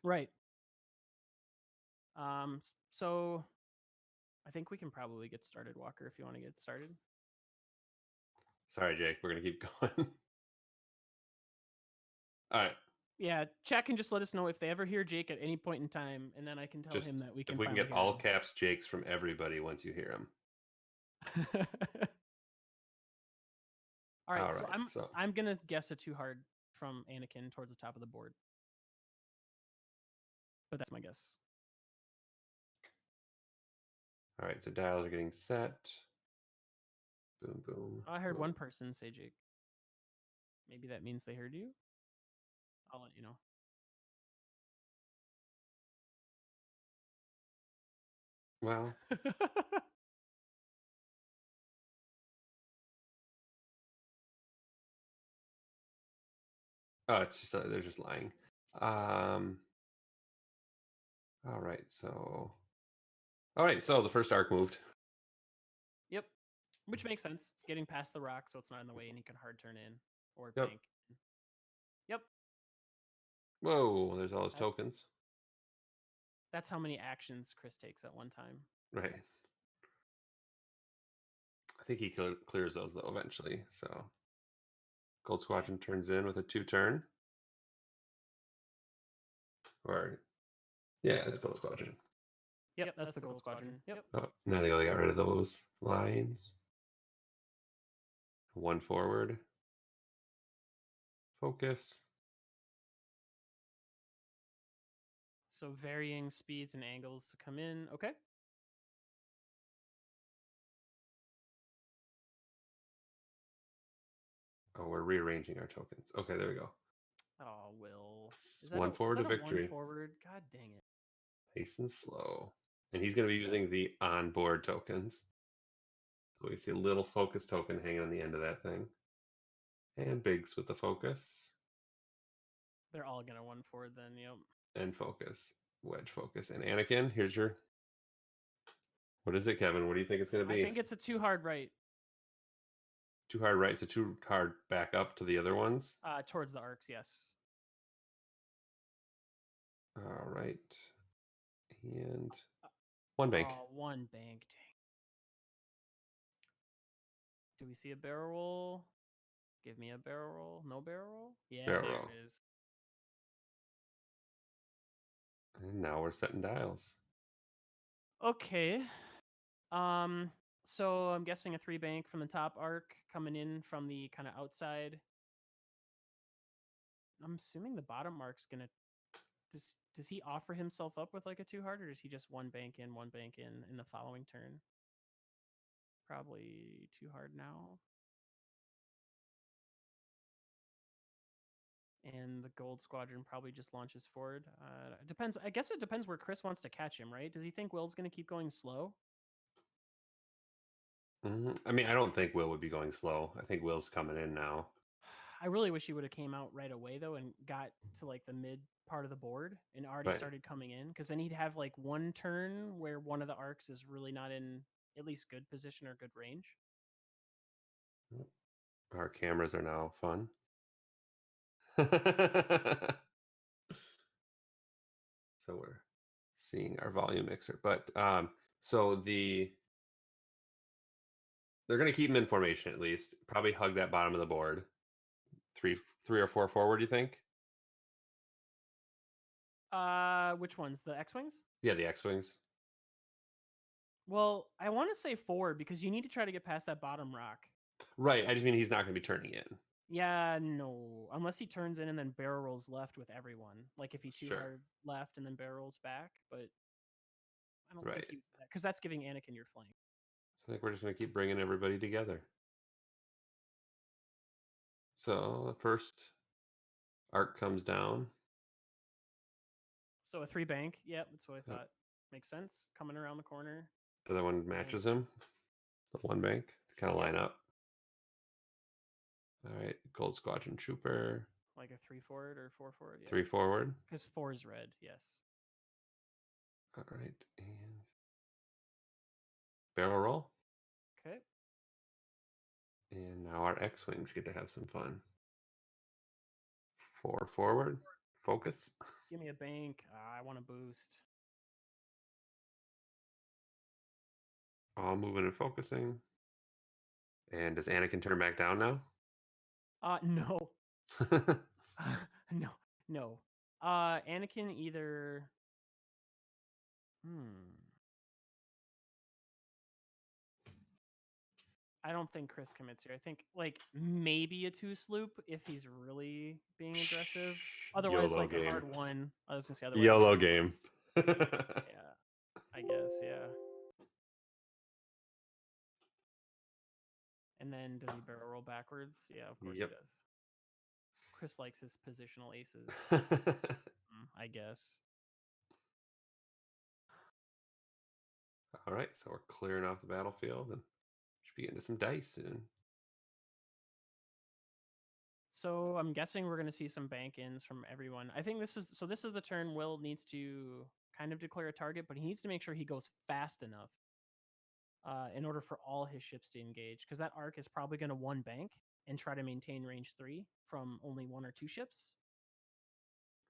Right. So I think we can probably get started, Walker, if you want to get started. Sorry, Jake. We're going to keep going. All right. Yeah, chat can just let us know if they ever hear Jake at any point in time, and then I can tell him that we can if we can finally get hear all him. caps Jakes from everybody once you hear him. All right, so I'm gonna guess a too hard from Anakin towards the top of the board, but that's my guess. All right, so dials are getting set. Boom, boom. I heard boom. one person say Jake. Maybe that means they heard you. I'll let you know. Well, oh, it's just they're just lying. All right, so the first arc moved. Yep, which makes sense. Getting past the rock, so it's not in the way, and he can hard turn in or Yep. bank. Yep. Whoa, there's all his tokens. That's how many actions Chris takes at one time. Right. I think he clears those though eventually. So Gold Squadron turns in with a 2-turn. Or yeah, it's Gold Squadron. Yep, that's the Gold Squadron. Yep. Oh, now they got rid of those lines. 1 forward. Focus. So varying speeds and angles to come in. Okay. Oh, we're rearranging our tokens. Okay, there we go. Oh, Will. Is that 1 forward to victory. 1 forward? God dang it. Nice and slow. And he's going to be using the onboard tokens. So we can see a little focus token hanging on the end of that thing. And Biggs with the focus. They're all going to 1 forward then, yep. And focus. Wedge focus. And Anakin, here's your... What is it, Kevin? What do you think it's going to be? I think it's a too hard right. Too hard right, so too hard back up to the other ones? Towards the arcs, yes. All right. And 1 bank. Oh, 1 bank. Dang. Do we see a barrel roll? Give me a barrel roll. No barrel roll? Yeah, barrel there roll. it is. And now we're setting dials. Okay. So I'm guessing a 3 bank from the top arc coming in from the kind of outside. I'm assuming the bottom arc's gonna. Does he offer himself up with like a 2 hard, or does he just 1 bank in the following turn? Probably 2 hard now. And the Gold Squadron probably just launches forward. It depends. I guess it depends where Chris wants to catch him, right? Does he think Will's going to keep going slow? I mean, I don't think Will would be going slow. I think Will's coming in now. I really wish he would have came out right away though and got to like the mid part of the board and already started coming in, because then he'd have like 1 turn where one of the arcs is really not in at least good position or good range. Our cameras are now fun. So we're seeing our volume mixer, but so they're going to keep him in formation at least. Probably hug that bottom of the board. 3 or 4 forward, you think? Which ones? The X-Wings? Yeah, the X-Wings. Well, I want to say 4 because you need to try to get past that bottom rock. Right. I just mean he's not going to be turning in. Yeah, no. Unless he turns in and then barrel rolls left with everyone. Like if he 2 hard left and then barrel rolls back, but I don't think he, because that's giving Anakin your flank. So I think we're just going to keep bringing everybody together. So the first arc comes down. So a 3 bank. Yep, that's what I thought. Makes sense. Coming around the corner. The other one matches him. The 1 bank to kind of line up. All right, Gold Squadron Trooper. Like a 3 forward or 4 forward? Yeah. 3 forward. Because 4 is red, yes. All right, and barrel roll. Okay. And now our X-Wings get to have some fun. 4 forward. Focus. Give me a bank. I want to boost. All moving and focusing. And does Anakin turn back down now? No. No. No. Anakin either... I don't think Chris commits here. I think like maybe a 2 sloop if he's really being aggressive. Otherwise, YOLO like a game. hard 1. I was gonna say otherwise. YOLO game. Yeah, I guess, yeah. And then does he barrel roll backwards? Yeah, of course he does. Chris likes his positional aces. I guess. All right, so we're clearing off the battlefield and should be getting to some dice soon. So I'm guessing we're going to see some bank ins from everyone. I think this is the turn Will needs to kind of declare a target, but he needs to make sure he goes fast enough in order for all his ships to engage, because that arc is probably going to 1 bank and try to maintain range 3 from only 1 or 2 ships.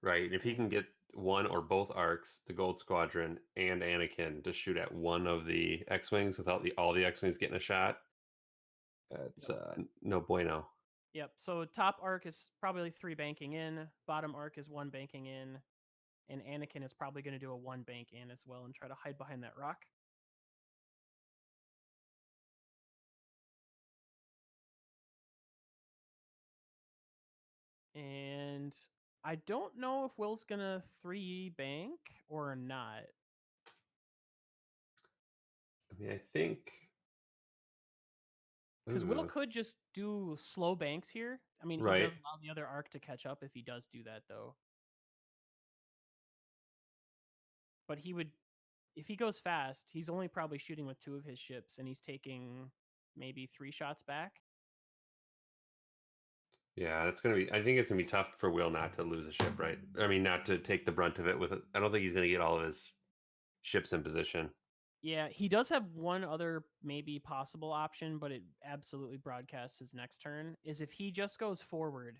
Right. If he can get one or both arcs, the Gold Squadron and Anakin, to shoot at one of the X-Wings without all the X-Wings getting a shot, it's no bueno. Yep. So top arc is probably 3 banking in, bottom arc is 1 banking in, and Anakin is probably going to do a 1 bank in as well and try to hide behind that rock. And I don't know if Will's gonna 3 bank or not. I mean, I think Because Will could just do slow banks here. I mean, he does allow the other arc to catch up if he does do that, though. But he would, if he goes fast, he's only probably shooting with 2 of his ships, and he's taking maybe 3 shots back. Yeah, that's gonna be. I think it's gonna be tough for Will not to lose a ship, right? I mean, not to take the brunt of it with it. I don't think he's gonna get all of his ships in position. Yeah, he does have one other maybe possible option, but it absolutely broadcasts his next turn, is if he just goes forward,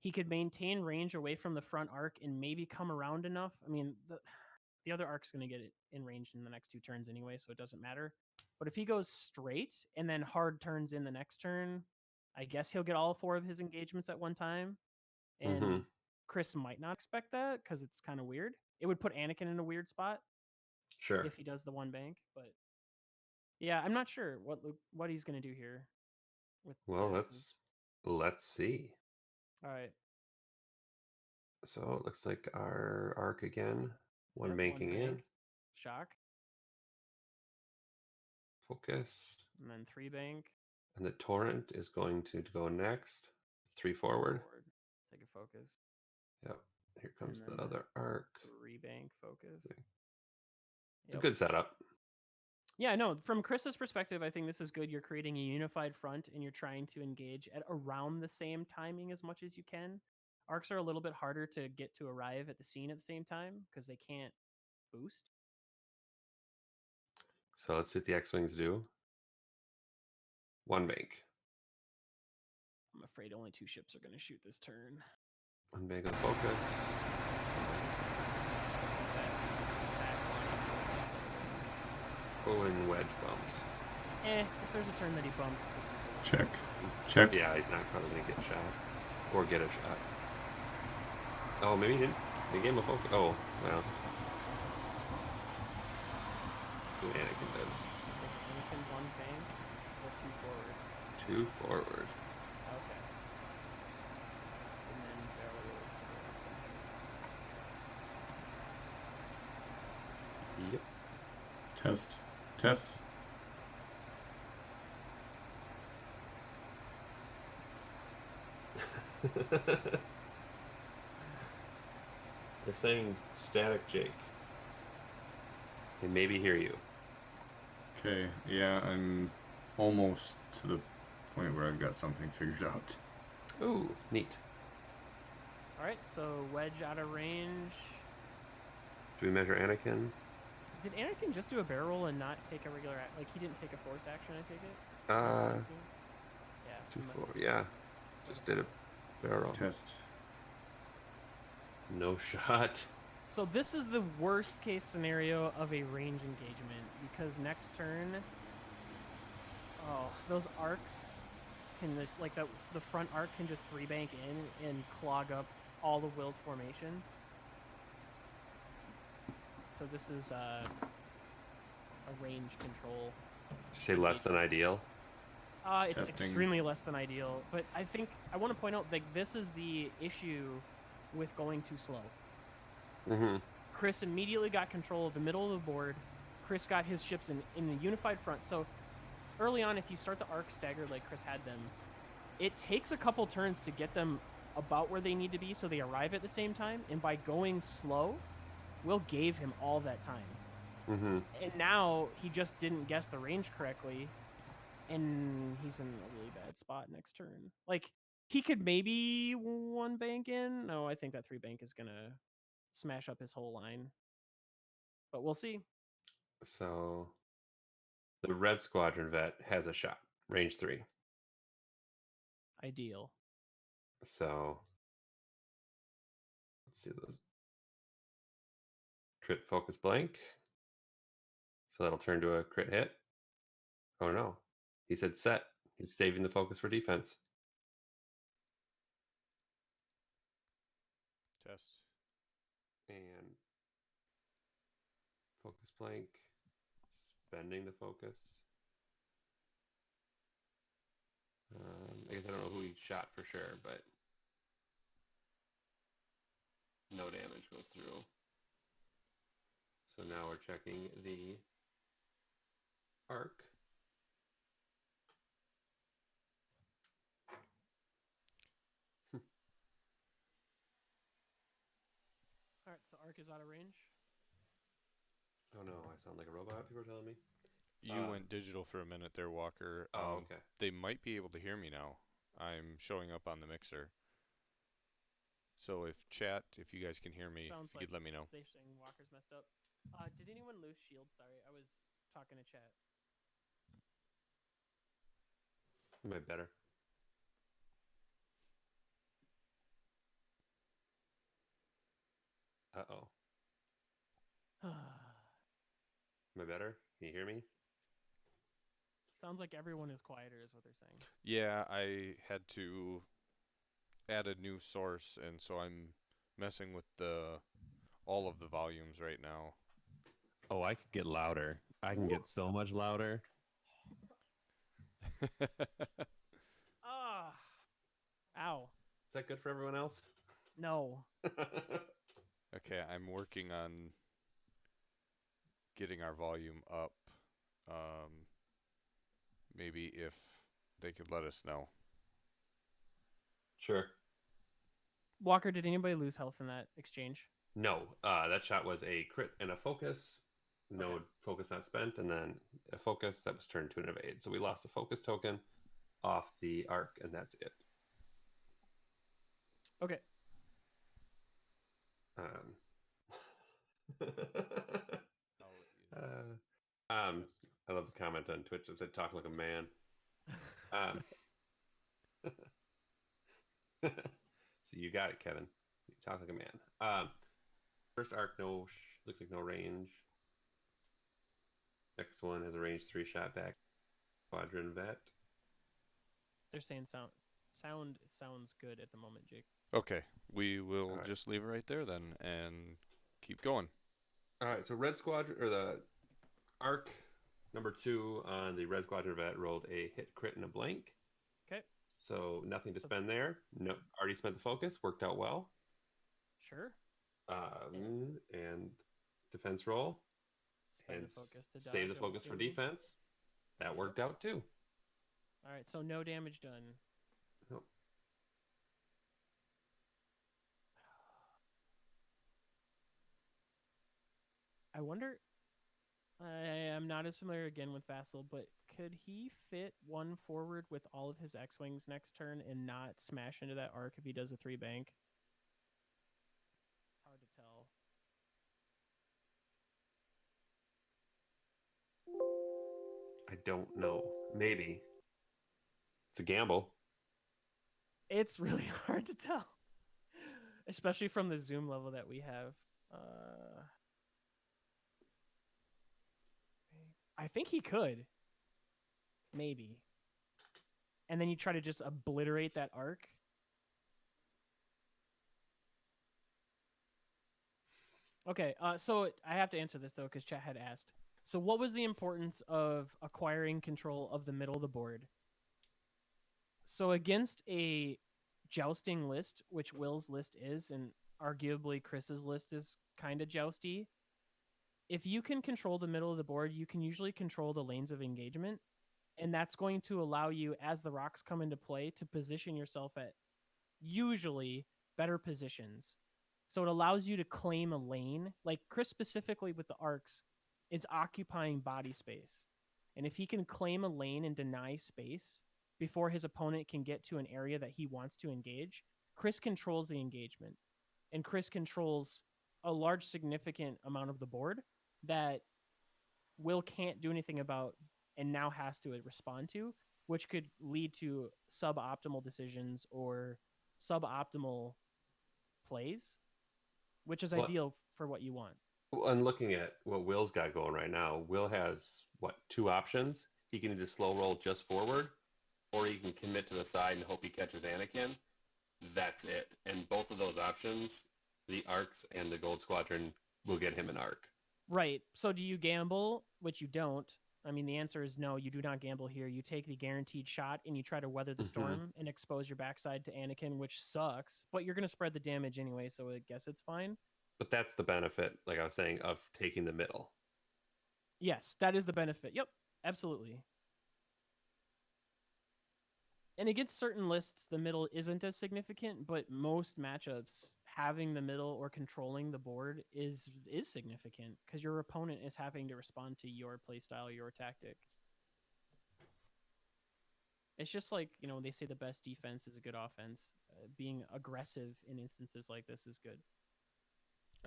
he could maintain range away from the front arc and maybe come around enough. I mean, the other arc's going to get it in range in the next 2 turns anyway, so it doesn't matter. But if he goes straight and then hard turns in the next turn, I guess he'll get all 4 of his engagements at one time. And Chris might not expect that because it's kind of weird. It would put Anakin in a weird spot. Sure. If he does the 1 bank, but yeah, I'm not sure what he's going to do here. Let's see. All right. So it looks like our arc again. 1 banking in. Shock. Focus. And then 3 bank. And the torrent is going to go next. 3 forward. Take a focus. Yep. Here comes the other arc. 3 bank focus. It's a good setup. Yeah, no, from Chris's perspective, I think this is good. You're creating a unified front and you're trying to engage at around the same timing as much as you can. Arcs are a little bit harder to get to arrive at the scene at the same time because they can't boost. So let's see what the X-Wings do. 1 bank. I'm afraid only 2 ships are going to shoot this turn. 1 bank of focus. Oh, and wedge bumps. If there's a turn that he bumps, this is check. Check. Yeah, he's not probably going to get shot. Or get a shot. Oh, maybe he didn't. They gave him a focus. Oh, well. Let's see what Anakin does. Does Anakin 1 bank or 2 forward? 2 forward. Okay. And then barrel rolls to the left. Yep. Test. Test. They're saying static Jake. They maybe hear you. Okay, yeah, I'm almost to the point where I've got something figured out. Ooh, neat. Alright, so wedge out of range. Do we measure Anakin? Did Anakin just do a barrel roll and not take a regular like he didn't take a force action, I take it? Yeah. 2 4. Yeah. Just did a barrel roll. Test. No shot. So this is the worst case scenario of a range engagement because next turn, those arcs can just, like the front arc can just 3-bank in and clog up all of Will's formation. So this is a range control. Did you say less than ideal? It's Testing. extremely less than ideal, but I think I want to point out, like, this is the issue with going too slow. Mm-hmm. Chris immediately got control of the middle of the board. Chris got his ships in the unified front. So early on, if you start the arc staggered like Chris had them, it takes a couple turns to get them about where they need to be so they arrive at the same time. And by going slow, Will gave him all that time. Mm-hmm. And now he just didn't guess the range correctly, and he's in a really bad spot next turn. Like, he could maybe 1-bank in. No, I think that 3-bank is gonna smash up his whole line. But we'll see. So the Red Squadron vet has a shot, range 3. Ideal. So let's see those. Crit focus blank. So that'll turn to a crit hit. Oh no. He said set. He's saving the focus for defense. Test. And focus blank. Spending the focus. I guess I don't know who he shot for sure, but no damage goes through. So now we're checking the arc. All right, so arc is out of range. Oh no, I sound like a robot, people are telling me. You went digital for a minute there, Walker. Oh, okay. They might be able to hear me now. I'm showing up on the mixer. So if you guys can hear me, Sounds if you like could let me know. they're saying Walker's messed up. Did anyone lose shield? Sorry, I was talking to chat. Am I better? Uh-oh. Am I better? Can you hear me? Sounds like everyone is quieter, is what they're saying. Yeah, I had to add a new source, and so I'm messing with all of the volumes right now. Oh, I could get louder. I can get so much louder. Ah, ow. Is that good for everyone else? No. Okay, I'm working on getting our volume up. Maybe if they could let us know. Sure. Walker, did anybody lose health in that exchange? No, that shot was a crit and a focus. No Okay. focus not spent, and then a focus that was turned to an evade. So we lost the focus token off the arc, and that's it. Okay. I love the comment on Twitch that said "talk like a man." So you got it, Kevin. You talk like a man. First arc, looks like no range. Next one has a range 3 shot back. Squadron vet. They're saying sound sounds good at the moment, Jake. Okay, we will All right. just leave it right there then and keep going. All right, so Red Squadron, or the arc number 2 on the Red Squadron vet rolled a hit, crit, and a blank. Okay. So nothing to spend there. No, already spent the focus. Worked out well. Sure. And defense roll. Spend And the focus to dodge, save the I'm focus for assuming. defense. That worked out too. All right, so no damage done. Nope. I wonder. I am not as familiar again with Vassal, but could he fit one forward with all of his X-wings next turn and not smash into that arc if he does a 3-bank? It's hard to tell. I don't know. Maybe. It's a gamble. It's really hard to tell. Especially from the zoom level that we have. I think he could. Maybe. And then you try to just obliterate that arc. Okay, so I have to answer this, though, because chat had asked. So what was the importance of acquiring control of the middle of the board? So against a jousting list, which Will's list is, and arguably Chris's list is kind of jousty, if you can control the middle of the board, you can usually control the lanes of engagement. And that's going to allow you, as the rocks come into play, to position yourself at usually better positions. So it allows you to claim a lane. Like Chris specifically with the arcs is occupying body space. And if he can claim a lane and deny space before his opponent can get to an area that he wants to engage, Chris controls the engagement. And Chris controls a large significant amount of the board that Will can't do anything about and now has to respond to, which could lead to suboptimal decisions or suboptimal plays, which is ideal for what you want. And looking at what Will's got going right now, Will has, what, 2 options? He can either slow roll just forward, or he can commit to the side and hope he catches Anakin. That's it. And both of those options, the arcs and the Gold Squadron, will get him an arc. Right. So do you gamble, which you don't? I mean, the answer is no, you do not gamble here. You take the guaranteed shot and you try to weather the storm and expose your backside to Anakin, which sucks, but you're going to spread the damage anyway, so I guess it's fine. But that's the benefit, like I was saying, of taking the middle. Yes, that is the benefit. Yep, absolutely. And against certain lists, the middle isn't as significant, but most matchups, having the middle or controlling the board is significant because your opponent is having to respond to your playstyle, your tactic. It's just like, they say the best defense is a good offense. Being aggressive in instances like this is good.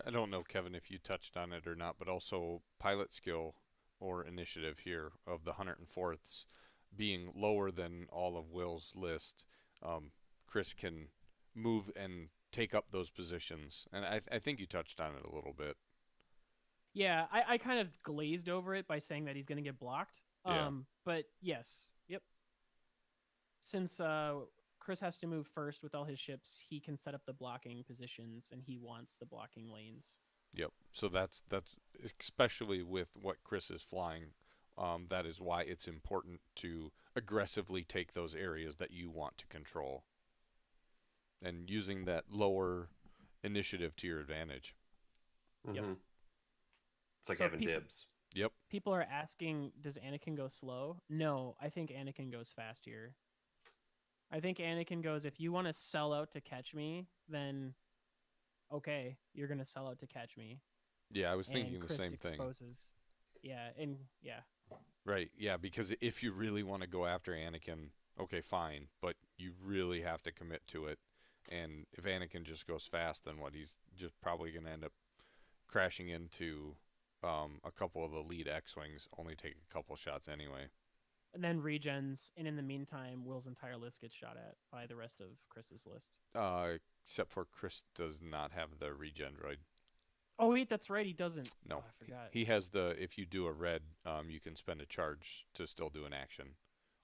I don't know, Kevin, if you touched on it or not, but also pilot skill or initiative here of the 104ths being lower than all of Will's list. Chris can move and take up those positions. And I think you touched on it a little bit. Yeah, I kind of glazed over it by saying that he's going to get blocked. Yeah. But yes, yep. Since Chris has to move first with all his ships, he can set up the blocking positions, and he wants the blocking lanes. Yep. So that's especially with what Chris is flying. That is why it's important to aggressively take those areas that you want to control, and using that lower initiative to your advantage. Yep. It's like having dibs. Yep. People are asking, does Anakin go slow? No, I think Anakin goes fast here. I think Anakin goes, if you want to sell out to catch me, then okay, you're going to sell out to catch me. Yeah, I was thinking Chris the same exposes. thing. Yeah, and yeah. Right, yeah, because if you really want to go after Anakin, okay, fine, but you really have to commit to it. And if Anakin just goes fast, then what? He's just probably going to end up crashing into a couple of the lead X-Wings, only take a couple shots anyway. And then regens, and in the meantime, Will's entire list gets shot at by the rest of Chris's list. Except for Chris does not have the regen droid. Oh wait, that's right, he doesn't. No, I forgot. He has the. If you do a red, you can spend a charge to still do an action.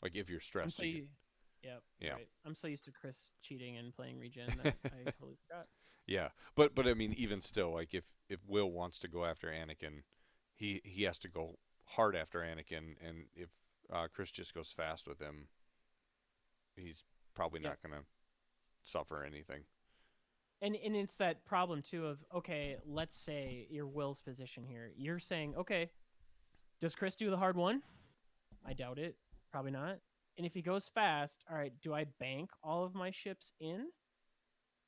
Like if you're stressed. Yep. Yeah. Right. I'm so used to Chris cheating and playing regen that I totally forgot. Yeah, but I mean, even still, like if Will wants to go after Anakin, he has to go hard after Anakin, and if Chris just goes fast with him, he's probably not going to suffer anything. And it's that problem too of, okay, let's say your Will's position here. You're saying, okay, does Chris do the hard one? I doubt it. Probably not. And if he goes fast, all right, do I bank all of my ships in?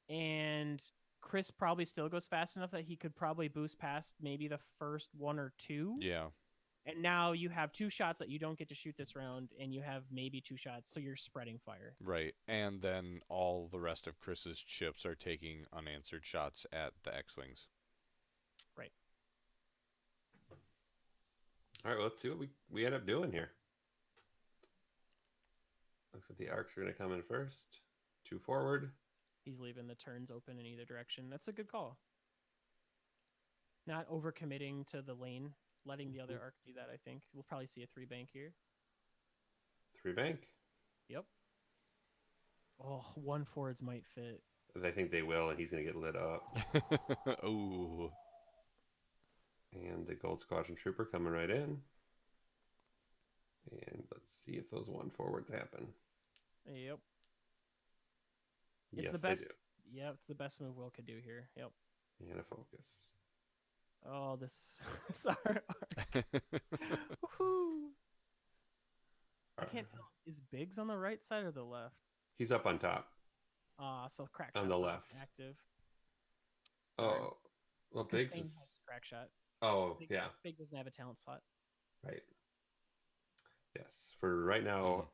And Chris probably still goes fast enough that he could probably boost past maybe the first 1 or 2. Yeah. And now you have 2 shots that you don't get to shoot this round, and you have maybe 2 shots, so you're spreading fire. Right, and then all the rest of Chris's ships are taking unanswered shots at the X-Wings. Right. All right, well, let's see what we end up doing here. Looks like the arcs are going to come in first. 2 forward. He's leaving the turns open in either direction. That's a good call. Not overcommitting to the lane, letting the other arc do that, I think. We'll probably see a 3-bank here. 3-bank. Yep. Oh, 1 forwards might fit. I think they will, and he's going to get lit up. Ooh. And the Gold Squadron Trooper coming right in. And let's see if those 1 forwards happen. Yep. It's Yes, the best. they do. Yeah, it's the best move Will could do here. Yep. And a focus. Oh, this sorry. Woohoo. I can't tell. Is Biggs on the right side or the left? He's up on top. So crack On shot's the not left. active. Oh, well, Because Biggs Thane is... has crack shot. Oh, Big, yeah. Big doesn't have a talent slot. Right. Yes. For right now,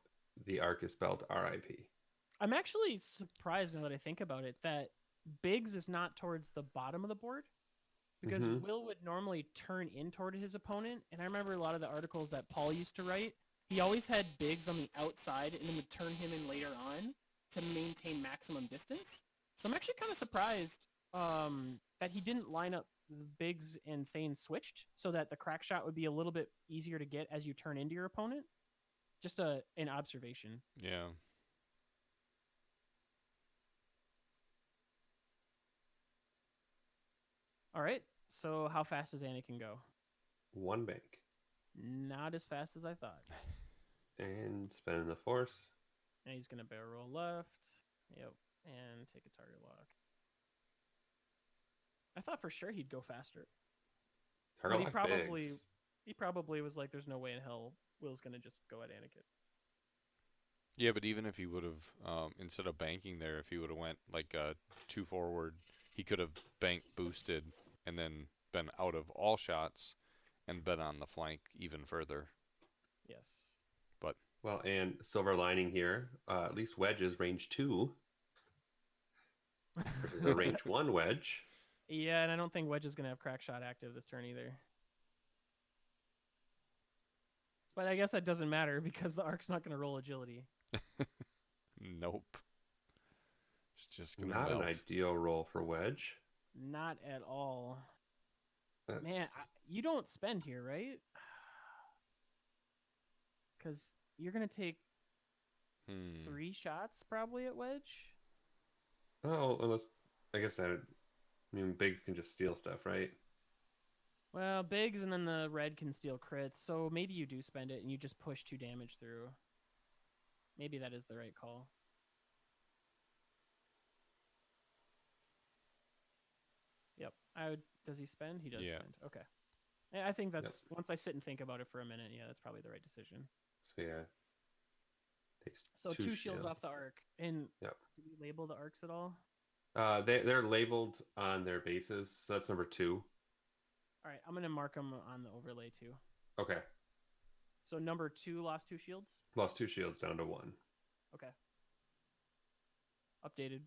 the arc is spelled RIP. I'm actually surprised now that I think about it that Biggs is not towards the bottom of the board because Will would normally turn in toward his opponent. And I remember a lot of the articles that Paul used to write. He always had Biggs on the outside and then would turn him in later on to maintain maximum distance. So I'm actually kind of surprised that he didn't line up Biggs and Thane switched so that the crack shot would be a little bit easier to get as you turn into your opponent. Just an observation. Yeah. All right. So how fast does Anakin go? 1 bank. Not as fast as I thought. And spinning the force. And he's going to barrel roll left. Yep. And take a target lock. I thought for sure he'd go faster. Target But lock Biggs. he probably was like, there's no way in hell Will's going to just go at Anakin. Yeah, but even if he would have, instead of banking there, if he would have went like 2 forward, he could have bank boosted and then been out of all shots and been on the flank even further. Yes. But well, and silver lining here, at least Wedge is range 2 versus a range 1 Wedge. Yeah, and I don't think Wedge is going to have crack shot active this turn either. But I guess that doesn't matter because the arc's not going to roll agility. Nope. It's just going to Not melt. an ideal roll for Wedge. Not at all. That's... Man, you don't spend here, right? Because you're going to take 3 shots probably at Wedge. Oh, unless... I guess I mean, Biggs can just steal stuff, right? Well, Biggs and then the red can steal crits, so maybe you do spend it and you just push 2 damage through. Maybe that is the right call. Yep. Does he spend? He does spend. Okay. I think that's once I sit and think about it for a minute, yeah, that's probably the right decision. So yeah. Takes so 2 shields off the arc. And do we label the arcs at all? They're labeled on their bases, so that's number 2. All right, I'm gonna mark them on the overlay too. Okay. So number 2 lost 2 shields. Lost 2 shields down to 1. Okay. Updated.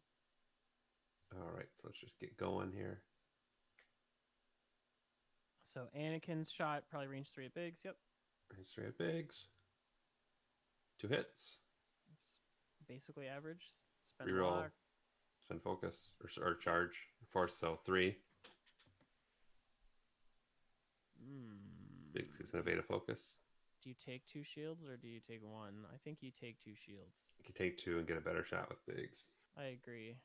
All right, so let's just get going here. So Anakin's shot probably range 3 at Biggs. Yep. Range 3 at Biggs. 2 hits. Basically average. Spend Reroll. lock. Spend focus or charge force. So 3. Biggs is gonna evade a focus. Do you take 2 shields or do you take 1? I think you take 2 shields. You can take 2 and get a better shot with Biggs. I agree.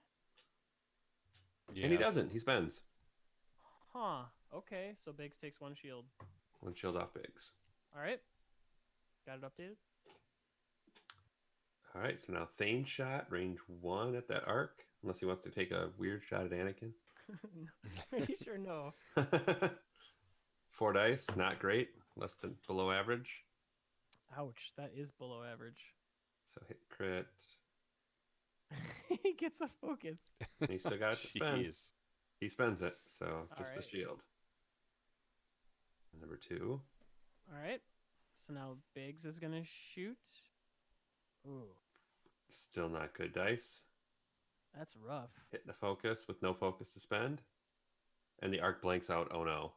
Yeah. And he doesn't. He spends. Huh. Okay, so Biggs takes 1 shield. 1 shield off Biggs. All right. Got it updated? All right, so now Thane shot, range 1 at that arc. Unless he wants to take a weird shot at Anakin. Pretty sure no. 4 dice, not great. Less than below average. Ouch, that is below average. So hit crit. He gets a focus. And he still got it to spend. Jeez. He spends it, so just right. the shield. Number 2. All right. So now Biggs is going to shoot. Ooh, Still not good dice. that's rough. Hitting the focus with no focus to spend. And the arc blanks out. Oh no.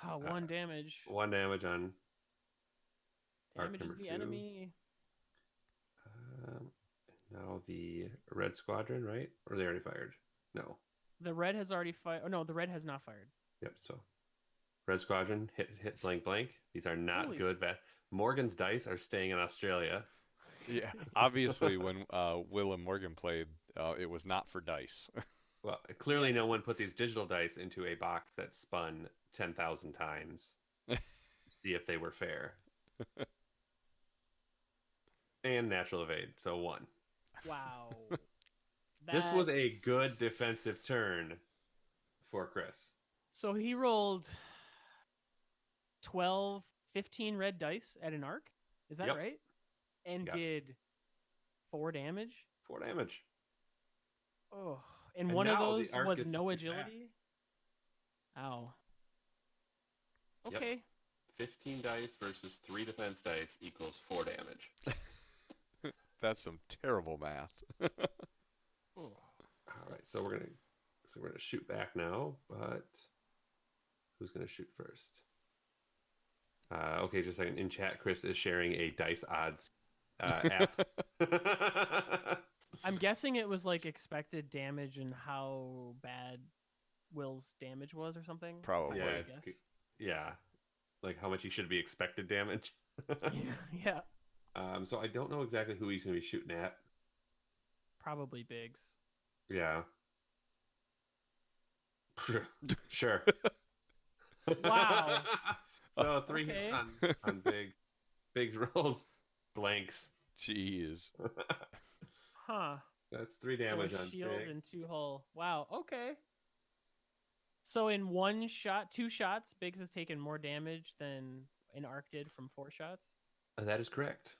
1 damage. 1 damage on arc Damages number the 2. enemy. Now the Red Squadron, right? Or they already fired? No. The red has already fired. Oh no, the red has not fired. Yep. So Red Squadron hit blank blank. These are not Holy- good. Morgan's dice are staying in Australia. Yeah, obviously when Will and Morgan played, it was not for dice. Well, clearly no Yes. one put these digital dice into a box that spun 10,000 times to see if they were fair. And natural evade, so 1. Wow. This was a That's- good defensive turn for Chris. So he rolled 12, 15 red dice at an arc. Is that Yep. right? And Yep. did 4 damage. 4 damage. Oh, and And one of now the those arc was gets to no shoot back. agility. Ow. Yep. Okay. 15 dice versus 3 defense dice equals 4 damage. That's some terrible math. Oh. All right, so we're gonna shoot back now, but who's gonna shoot first? Okay, just a second. In chat, Chris is sharing a dice odds app. I'm guessing it was like expected damage and how bad Will's damage was or something. if I Probably. had Yeah, to it's guess. yeah, like how much he should be expected damage. Yeah, So I don't know exactly who he's gonna be shooting at. probably Biggs. Yeah. Sure. Wow. So 3 hits Okay. on Biggs rolls blanks. Jeez. Huh. That's 3 So damage a on shield Big. and 2 hull. Wow. Okay. So in 2 shots, Biggs has taken more damage than an arc did from 4 shots. That is correct.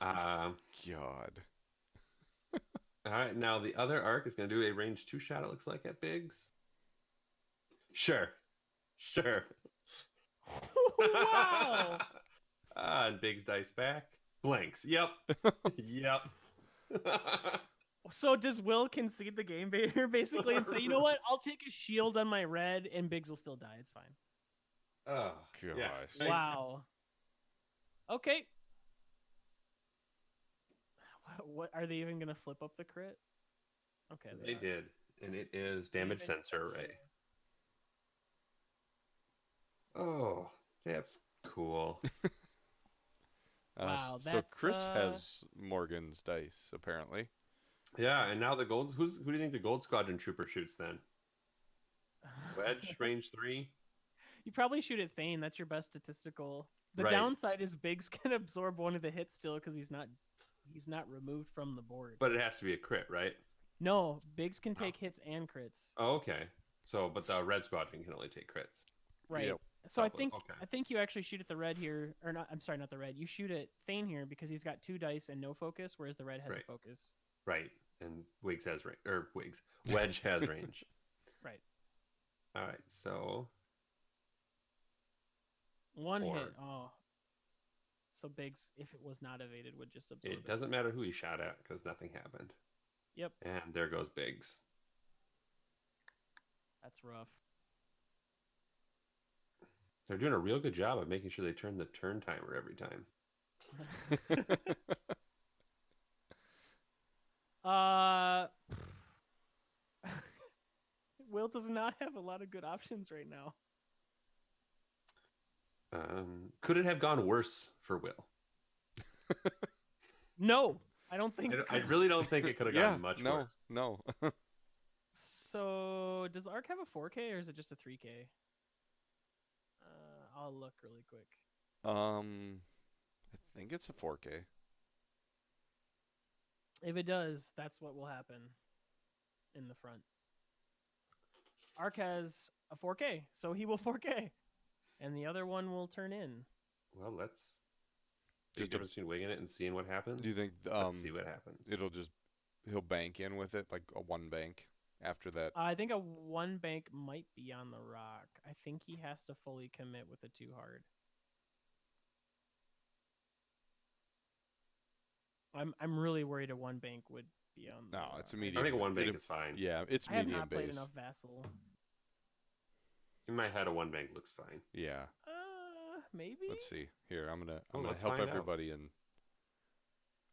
God. All right, now the other arc is going to do a range 2 shot, it looks like, at Biggs. Sure. Wow. And Biggs dice back. Blanks. Yep. Yep. So does Will concede the game here basically and say, you know what? I'll take a shield on my red and Biggs will still die. It's fine. Oh, Gosh. yeah. Wow. Okay. What are they even gonna flip up the crit? Okay, They are. did, and it is damage Damage sensor array. Oh, that's cool. Wow, So Chris that's, has Morgan's dice, apparently. Yeah, and now the gold. Who do you think the Gold Squadron trooper shoots then? Wedge, range 3. You probably shoot at Thane. That's your best statistical. The Right. downside is Biggs can absorb one of the hits still because he's not removed from the board. But it has to be a crit, right? No, Biggs can take hits and crits. Oh, okay. So, but the Red Squadron can only take crits. Right. Yep. So Probably. Okay. I think you actually shoot at the red here, or not. I'm sorry, not the red. You shoot at Thane here because he's got 2 dice and no focus, whereas the red has Right. a focus. Right, and Wiggs has range, or Wedge has range. Right. All right, so 1 4. hit. Oh. So Biggs, if it was not evaded, would just absorb It doesn't matter who he shot at because nothing happened. Yep. And there goes Biggs. That's rough. They're doing a real good job of making sure they turn the turn timer every time. Will does not have a lot of good options right now. Could it have gone worse for Will? No, I don't think. I really don't think it could have Yeah, gone much no, worse. no. So, does the arc have a 4K or is it just a 3K? I'll look really quick. I think it's a 4K. If it does, that's what will happen in the front. Arc has a 4K, so he will 4K, and the other one will turn in. Well, let's Just the difference between wigging it and seeing what happens. Do you think Let's see what happens. he'll bank in with it, like a 1 bank after that? I think a 1 bank might be on the rock. I think he has to fully commit with a 2 hard. I'm really worried a 1 bank would be on. No, it's a I medium. think a 1 bank it- is fine. Yeah, it's I have medium not played base. enough Vassal. In my head, a 1 bank looks fine. Yeah. Maybe. Let's see. Here, I'm gonna Well, help let's find out. everybody, and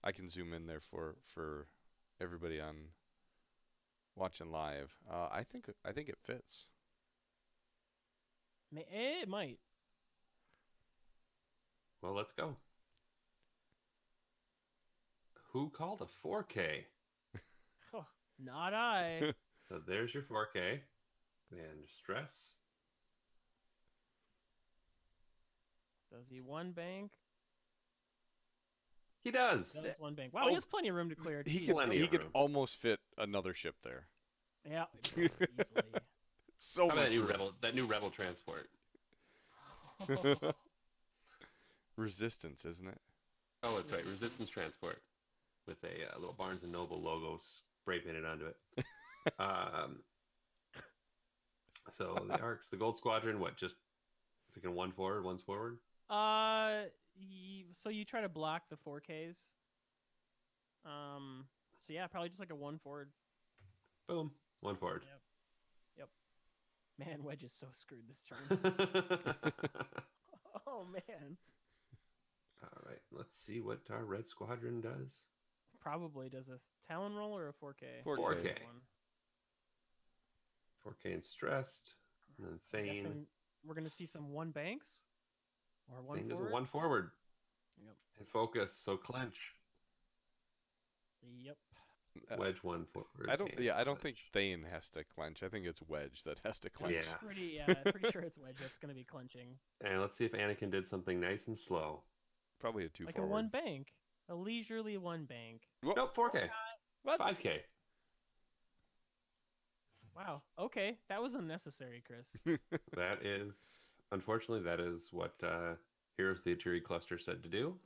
I can zoom in there for everybody on watching live. I think it fits. It might. Well, let's go. Who called a 4K? Oh, not I. So there's your 4K. And stress. Does he one bank? He does. Does one bank. Wow, he has plenty of room to clear. He Jeez. Plenty he of could room. almost fit another ship there. Yeah, easily. So How about much that new room. rebel transport? Resistance, isn't it? Oh, that's right. Resistance transport with a little Barnes and Noble logo spray painted onto it. So the arcs, the Gold Squadron, what? Just picking one forward, one's forward. So you try to block the 4Ks. So yeah, probably just like a one forward. Boom, one forward. Yep. Man, Wedge is so screwed this turn. Oh man. All right, let's see what our Red Squadron does. Probably does a Talon roll or a 4K. 4K. 4K. 4K and stressed, and then I'm Thane. guessing we're gonna see some one banks or one Thane does a forward. one forward. Yep. And focus, so clench. Yep. Wedge one forward. I don't and think clench. Thane has to clench. I think it's Wedge that has to clench. Yeah. Pretty sure it's Wedge that's gonna be clenching. And let's see if Anakin did something nice and slow. Probably a 2 Like forward. a one bank. A leisurely one bank. Whoa. Nope, 4K. What? 5K. Wow. Okay. That was unnecessary, Chris. That is, unfortunately, that is what Heroes of the Aturi Cluster said to do.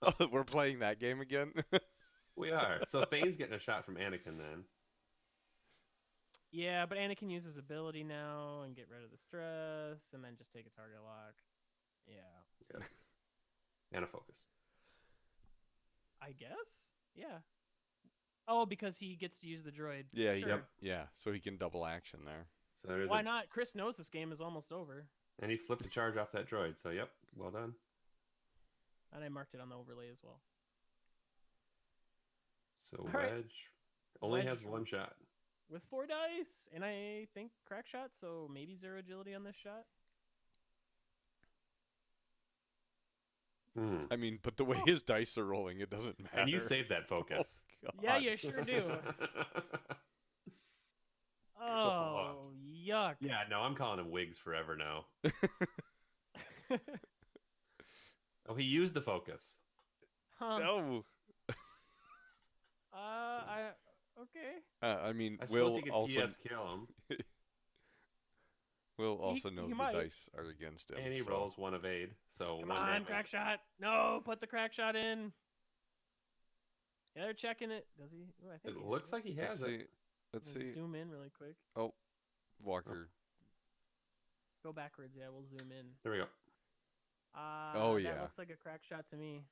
Oh, we're playing that game again? We are. So Thane's getting a shot from Anakin then. Yeah, but Anakin uses ability now and get rid of the stress and then just take a target lock. Yeah. Yes. And a focus. I guess. Yeah. Oh, because he gets to use the droid. Yeah, Sure. yeah. So he can double action there. So there's Why not? Chris knows this game is almost over. And he flipped the charge off that droid. So yep, well done. And I marked it on the overlay as well. So All right. Wedge only Wedge has one shot. With 4 dice, and I think crack shot, so maybe 0 agility on this shot. I mean, but the way his dice are rolling, it doesn't matter. And you saved that focus. Oh, Yeah, God. you sure do. Oh, yuck. Yeah, no, I'm calling him Wigs forever now. Oh, he used the focus. No. Okay. I mean, I suppose Will he could also PS kill him. Will also knows he the might. dice are against him. And he so. rolls one evade. So Come one on, damage. crack shot. No, put the crack shot in. Yeah, they're checking it. Does he? Ooh, I think It he looks has like he Let's has see. it. Let's Let's see. zoom in really quick. Oh, Walker. Go backwards. Yeah, we'll zoom in. There we go. Oh, That yeah. looks like a crack shot to me.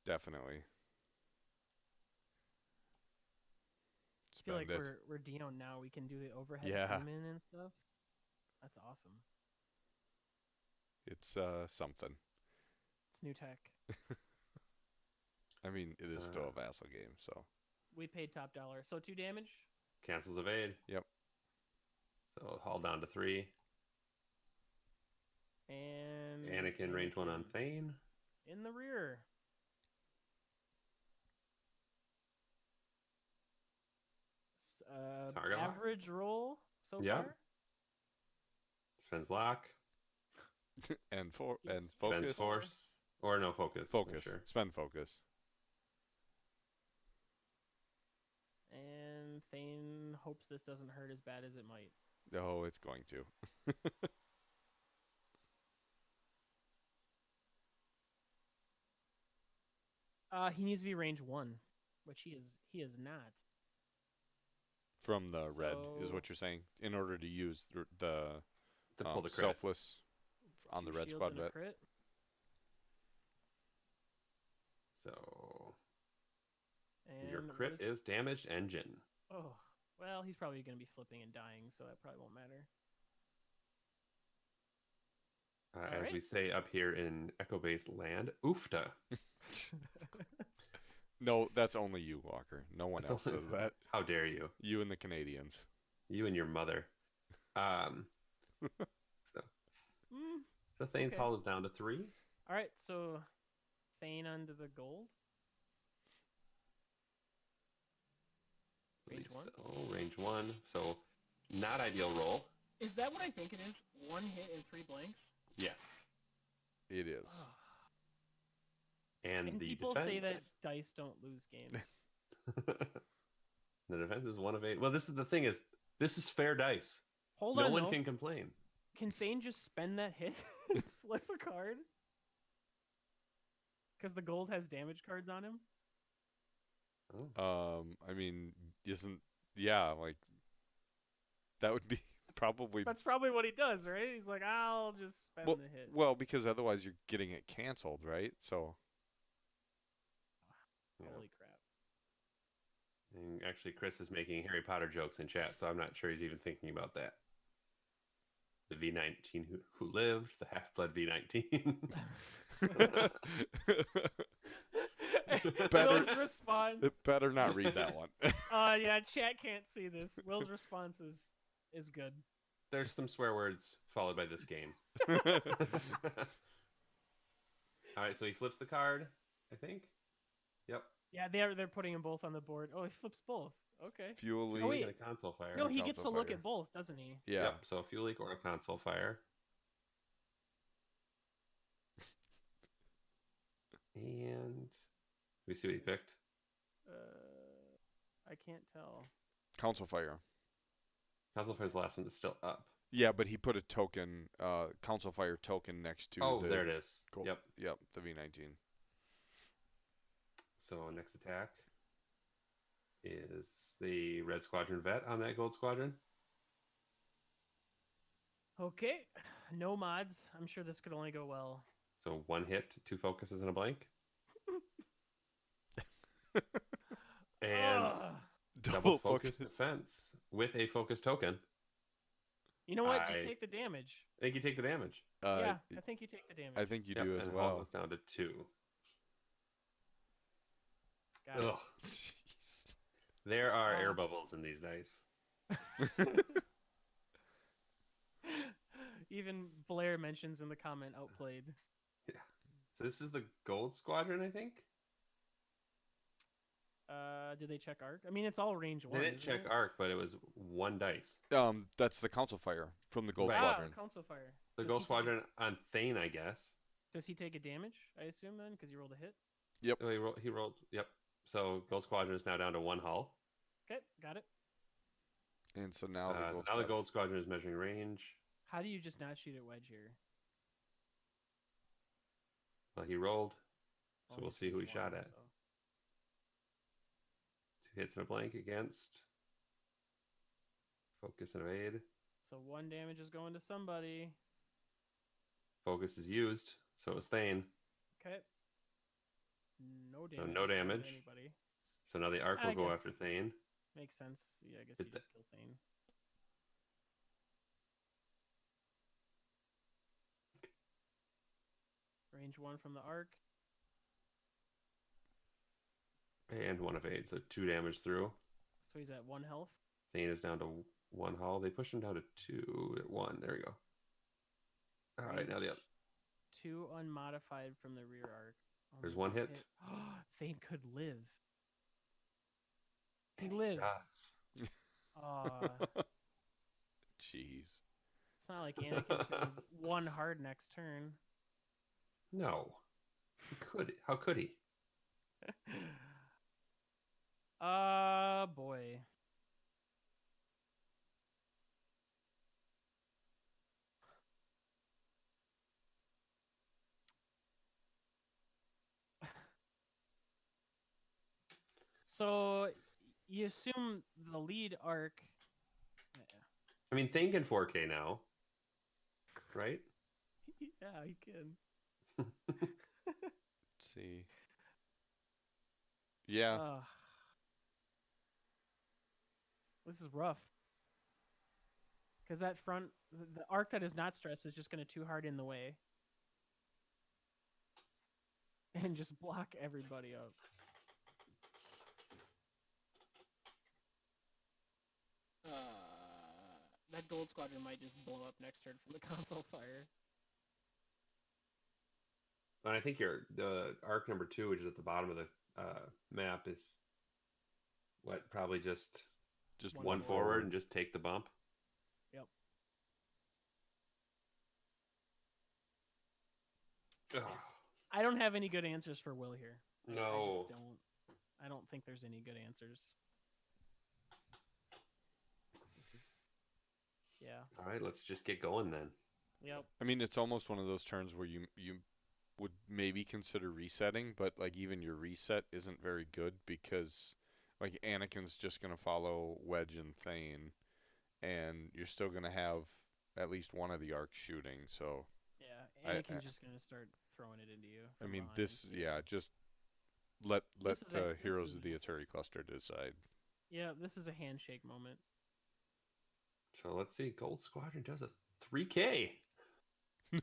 Definitely. I feel like Spend it. we're Dion now. We can do the overhead Yeah. zoom in and stuff. That's awesome. It's something. It's new tech. I mean, it is still a vassal game, so. We paid top dollar. So 2 damage. Cancels evade. Yep. So haul down to 3. And Anakin range 1 on Thane. in the rear. Target lock. Average roll so Yep. far. Spends lock. and It's- focus. Spends force. Or no, focus. Focus. Sure. Spend focus. And Thane hopes this doesn't hurt as bad as it might. Oh, it's going to. He needs to be range 1, which he is not. From the red, is So- what you're saying? In order to use the To pull the crit. selfless on 2 the red shields squad and a vet. crit. So And your what crit is damaged engine. Oh, well, he's probably going to be flipping and dying, so that probably won't matter. As right. we say up here in Echo Based land, oofta. No, that's only you, Walker. No one That's else only- says that. How dare you? You and the Canadians. You and your mother. So Mm, Thane's Okay. Hall is down to 3. all right, so Thane onto the gold. Range 1. Oh, range 1. So not ideal roll. Is that what I think it is? 1 hit and 3 blanks? Yes. It is. And And the people defense. say that dice don't lose games. The defense is 1 of 8. Well, this is the thing is this is fair dice. Hold No on, one though. can complain. Can Thane just spend that hit? Flip a card? Because the gold has damage cards on him? Oh. I mean, like that would be probably That's probably what he does, right? He's like, I'll just spend the hit. well, because otherwise you're getting it canceled, right? So Yeah. Holy crap. And actually, Chris is making Harry Potter jokes in chat, so I'm not sure he's even thinking about that. The V19 who lived, the half-blood V19. Will's response. it better not read that one. Yeah, chat can't see this. Will's response is good. There's some swear words followed by this game. All right, so he flips the card, I think. Yep. Yeah, they're putting them both on the board. Oh, he flips both. Okay. Fuel leak. Oh, wait. And a console fire. No, he gets to console look fire. at both, doesn't he? Yeah. Yep, so a fuel leak or a console fire. And we see what he picked. I can't tell. Console fire. Console fire is the last one that's still up. Yeah, but he put a token, console fire token next to Oh, the there it is. gold. Yep. The V19. So next attack is the Red Squadron vet on that Gold Squadron. Okay. No mods. I'm sure this could only go well. So 1 hit, 2 focuses, and a blank. And Ugh. double focus defense with a focus token. You know what? Just I- take the damage. I think you take the damage. Yeah, I think you take the damage. I think you Yep, do as and Hall well. goes down to 2. Got it. Ugh. Jeez. There are air Oh. bubbles in these dice. Even Blair mentions in the comment outplayed. So this is the Gold Squadron, I think. Did they check arc? I mean, it's all range 1. They didn't isn't check it? arc, but it was 1 dice. That's the console fire from the Gold Right. Squadron. Console fire. The Does Gold he take- Squadron on Thane, I guess. Does he take a damage? I assume then, because he rolled a hit. Oh, he rolled. Yep. So Gold Squadron is now down to 1 hull. Okay, got it. And so now the So Gold now the Squadron. Gold Squadron is measuring range. How do you just not shoot at wedge here? Well, he rolled. So Oh, we'll he's see who he range shot one, at. so- 2 hits and a blank against. Focus and evade. So 1 damage is going to somebody. Focus is used, so it's Thane. Okay. No damage. So no is going to damage. Anybody. So now the arc I will go guess. after Thane. Makes sense. Yeah, I guess Did you that- just kill Thane. Range 1 from the arc. And 1 evade, so 2 damage through. So he's at 1 health. Thane is down to 1 hull. They pushed him down to 2 at 1. There we go. All right, now the other. 2 unmodified from the rear arc. There's Only 1 hit. Thane could live. He lives. Yes. Aw, Jeez. it's not like Anakin's gonna 1 hard next turn. No. He could. How could he? Boy. So you assume the lead arc. I mean, Thane can 4K now. Right? Yeah, he can. Let's see. Yeah. Ugh. This is rough. Because that front, the arc that is not stressed is just going to too hard in the way. And just block everybody up. That gold squadron might just blow up next turn from the console fire. And I think the arc number 2, which is at the bottom of the map, is what, probably just one forward and just take the bump. Yep. Ugh. I don't have any good answers for Will here. I No. just don't. I don't think there's any good answers. This is. Yeah. All right, let's just get going then. Yep. I mean, it's almost one of those turns where you would maybe consider resetting, but like even your reset isn't very good because like Anakin's just gonna follow Wedge and Thane, and you're still gonna have at least one of the arcs shooting. So yeah, Anakin's just gonna start throwing it into you. I mean, behind, this too. yeah, just let This is a- Heroes this is- of the Atari cluster decide. Yeah, this is a handshake moment. So let's see. Gold Squadron does a 3K.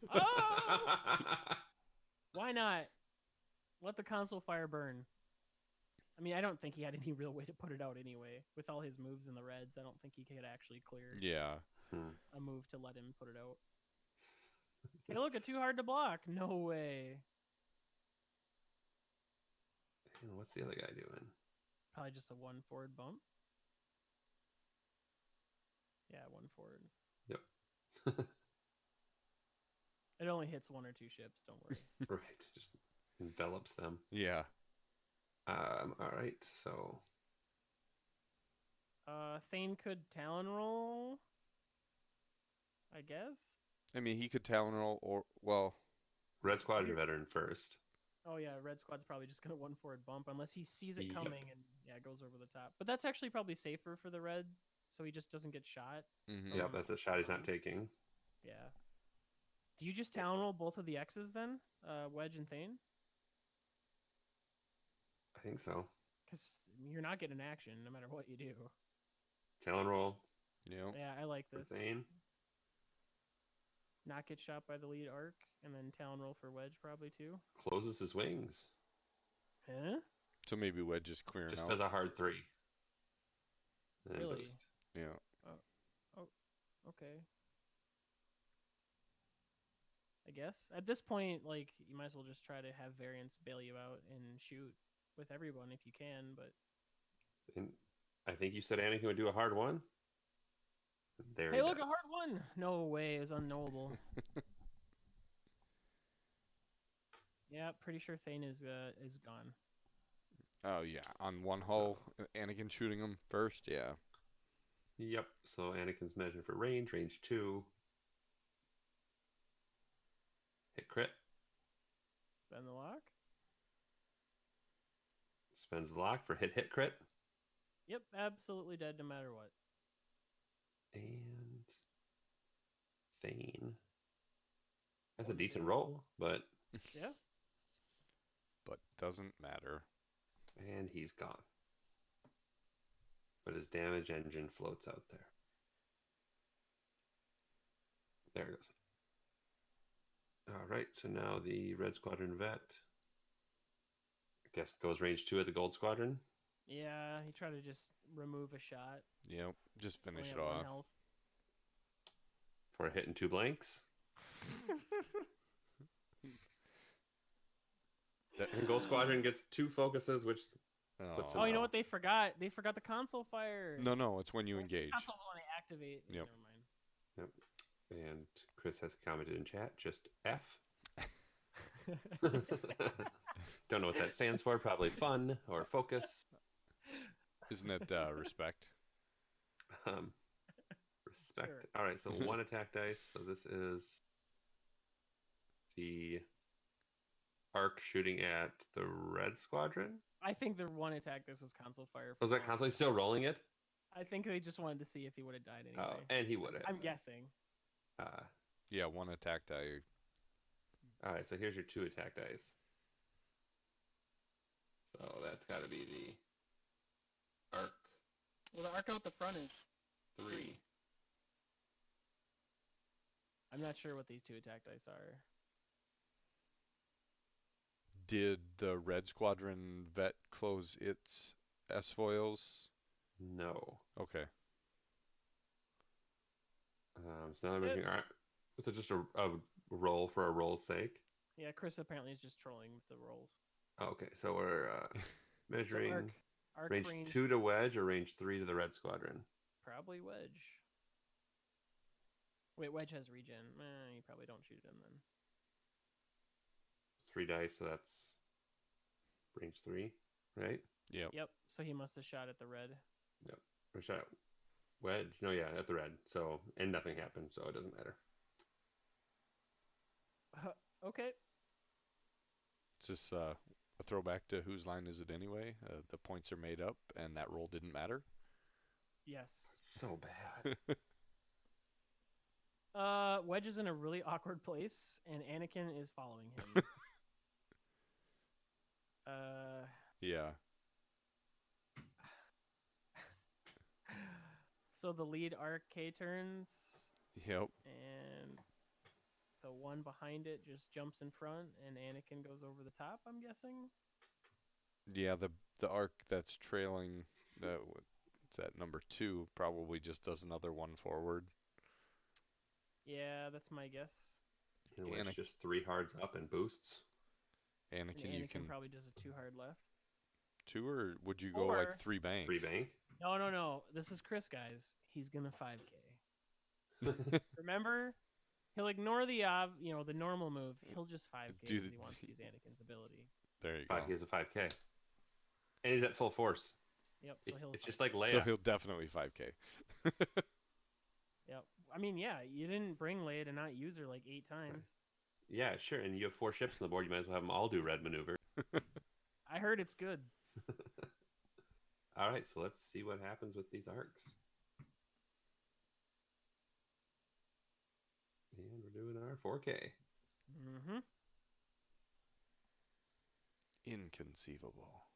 Oh! Why not? Let the console fire burn. I mean, I don't think he had any real way to put it out anyway. With all his moves in the reds, I don't think he could actually clear Yeah. a move to let him put it out. Hey, look, it's too hard to block. No way. And what's the other guy doing? Probably just a 1 forward bump. Yeah, 1 forward. Yep. It only hits 1 or 2 ships, don't worry. Right, just envelops them. Yeah. All right, so Thane could Talon roll, I guess. I mean, he could Talon roll or well. Red Squadron veteran first. Oh yeah, Red Squad's probably just gonna 1 forward bump unless he sees it Yep. coming and goes over the top. But that's actually probably safer for the red, so he just doesn't get shot. Mhm. Yep, that's a shot he's not taking. Yeah. Do you just Talon roll both of the X's then, Wedge and Thane? I think so. Because you're not getting action no matter what you do. Talon roll Yeah. Yeah, I like for this. Thane. Not get shot by the lead arc, and then Talon roll for Wedge probably too. Closes his wings. Huh? So maybe Wedge is clearing Just out. does a hard 3. And then Really? boost. Yeah. Okay. I guess at this point, like, you might as well just try to have variants bail you out and shoot with everyone if you can. But And I think you said Anakin would do a hard 1. There hey, he look, does. a hard one! No way, it was unknowable. Yeah, pretty sure Thane is gone. Oh yeah. On one hull, Anakin shooting him first. Yeah. Yep. So Anakin's measured for range 2. Hit crit. Spend the lock. Spends the lock for hit crit. Yep, absolutely dead no matter what. And Thane. That's a decent roll, but Yeah. But doesn't matter. and he's gone. But his damage engine floats out there. There it goes. All right, so now the Red Squadron vet, I guess, goes range 2 at the Gold Squadron. Yeah, he tried to just remove a shot. Yep. Just Only finish at it 1 off. health. For a hit and 2 blanks. And Gold Squadron gets 2 focuses, which puts Oh, you know No. what they forgot? They forgot the console fire. No, it's when you engage. Console when they activate. Yep. Never mind. And Chris has commented in chat, just F. Don't know what that stands for. Probably fun or focus. Isn't it respect? Respect. Sure. All right, so 1 attack dice. So this is the arc shooting at the Red Squadron. I think the 1 attack this was console fire. Was that constantly still rolling it? I think they just wanted to see if he would have died anyway. Oh, and he would have. I'm guessing. Yeah, 1 attack die. All right, so here's your 2 attack dice. So that's got to be the arc Well, the arc out the front is 3. I'm not sure what these 2 attack dice are. Did the Red Squadron vet close its S foils? No. Okay. So now they're all right. So just a roll for a roll's sake. Yeah, Chris apparently is just trolling with the rolls. Okay, so we're measuring arc range 2 to wedge or range 3 to the red squadron. Probably wedge. Wait, wedge has regen. You probably don't shoot him then. 3 dice, so that's range 3, right? Yep. So he must have shot at the red. Yep. Or shot at wedge. No, yeah, at the red. So, and nothing happened, so it doesn't matter. Okay. Is this a throwback to whose line is it anyway? The points are made up, and that roll didn't matter. Yes. So bad. Wedge is in a really awkward place, and Anakin is following him. Yeah. So the lead arc K turns. Yep. And the one behind it just jumps in front, and Anakin goes over the top, I'm guessing. Yeah, the arc that's trailing what's that, number 2 probably just does another one forward. Yeah, that's my guess. And wedge just 3 hards up and boosts. Anakin, you can probably does a 2 hard left. 2, or would you go like 3 bank? 3 bank? No. This is Chris, guys. He's gonna 5K. Remember, he'll ignore the the normal move. He'll just 5K because he wants to use Anakin's ability. There you 5K go. is a 5K, and he's at full force. Yep. So it's just like Leia. So he'll definitely 5K. Yep. I mean, yeah, you didn't bring Leia to not use her like 8 times. Yeah, sure. And you have 4 ships on the board. You might as well have them all do red maneuver. I heard it's good. All right, so let's see what happens with these arcs. And we're doing our 4K. Mm-hmm. Inconceivable.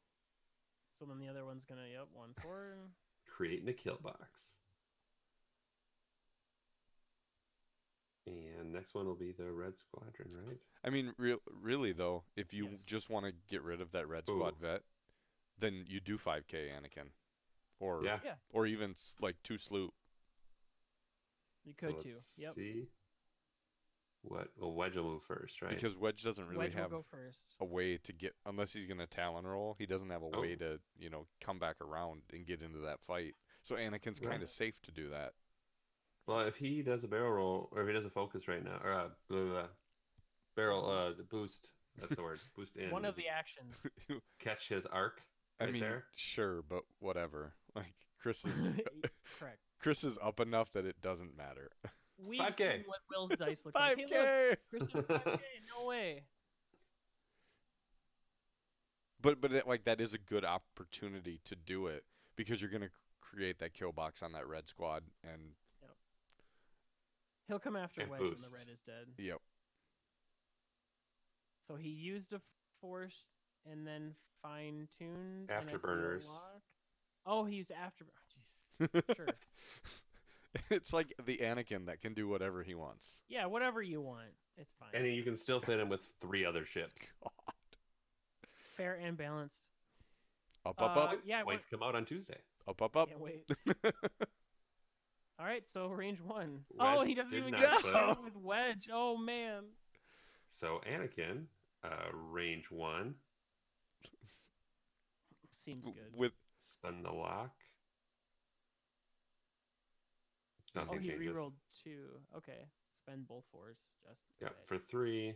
So then the other one's gonna 1-4. Creating a kill box. And next one will be the red squadron, right? I mean, really though, if you just want to get rid of that red squad vet, then you do 5K Anakin, or even like 2 sloop. You could so too. Let's see. Wedge will move first, right? Because Wedge doesn't really have go first. a way to get, unless he's gonna Talon roll. He doesn't have a way to come back around and get into that fight. So Anakin's kind of safe to do that. Well, if he does a barrel roll, or if he does a focus right now, or barrel boost, that's the word, boost in. One of the actions. Catch his arc there? Sure, but whatever. Like, Chris is correct. Chris is up enough that it doesn't matter. We've 5K. seen what Will's dice look 5K. like. Hey, look, Chris is 5K. No way. But that is a good opportunity to do it, because you're gonna create that kill box on that red squad, and he'll come after and Wedge boost. when the red is dead. Yep. So he used a force and then fine-tuned. Afterburners. Oh, he used after. Oh, jeez. Sure. It's like the Anakin that can do whatever he wants. Yeah, whatever you want. It's fine. And you can still fit him with 3 other ships. God. Fair and balanced. Up. Yeah, Points come out on Tuesday. Up. Can't wait. All right, so range 1. Wedge He doesn't did even not get clip. with Wedge. Oh, man. So Anakin, range 1. Seems good. With Spin the lock. Nothing he changes. rerolled 2. Okay. Spend both 4s. Just For 3.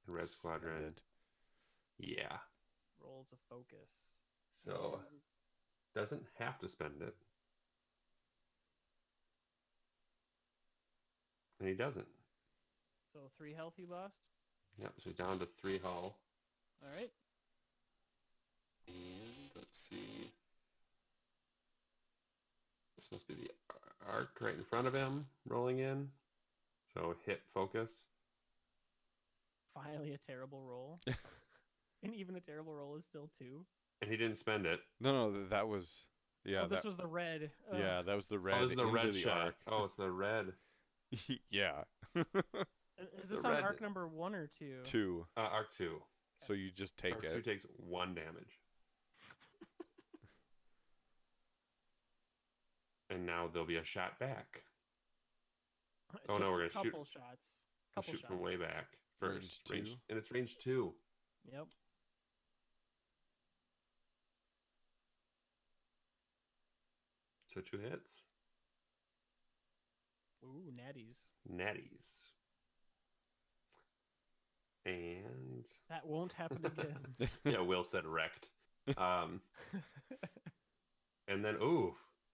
Red Squadron. Spend it. Yeah. rolls a focus. So doesn't have to spend it. And he doesn't. So 3 health he lost. Yep, so he's down to 3 hull. All right. And let's see. This must be the arc right in front of him, rolling in. So hit focus. Finally, a terrible roll. And even a terrible roll is still 2. And he didn't spend it. No, that was this was the red. Yeah, that was the red. Oh, this is the into red the shot. arc. Oh, it's the red. Yeah. Is this the on red- arc number 1 or 2? 2. Arc 2. So you just take Arc it. 2 takes 1 damage. And now there'll be a shot back. Oh, no, Just we're a gonna shoot- couple shots. We'll Couple shoot shots. from way back first. Range 2. And it's range 2. Yep. So 2 hits. Ooh, natties. Natties. And That won't happen again. yeah, Will said wrecked. And then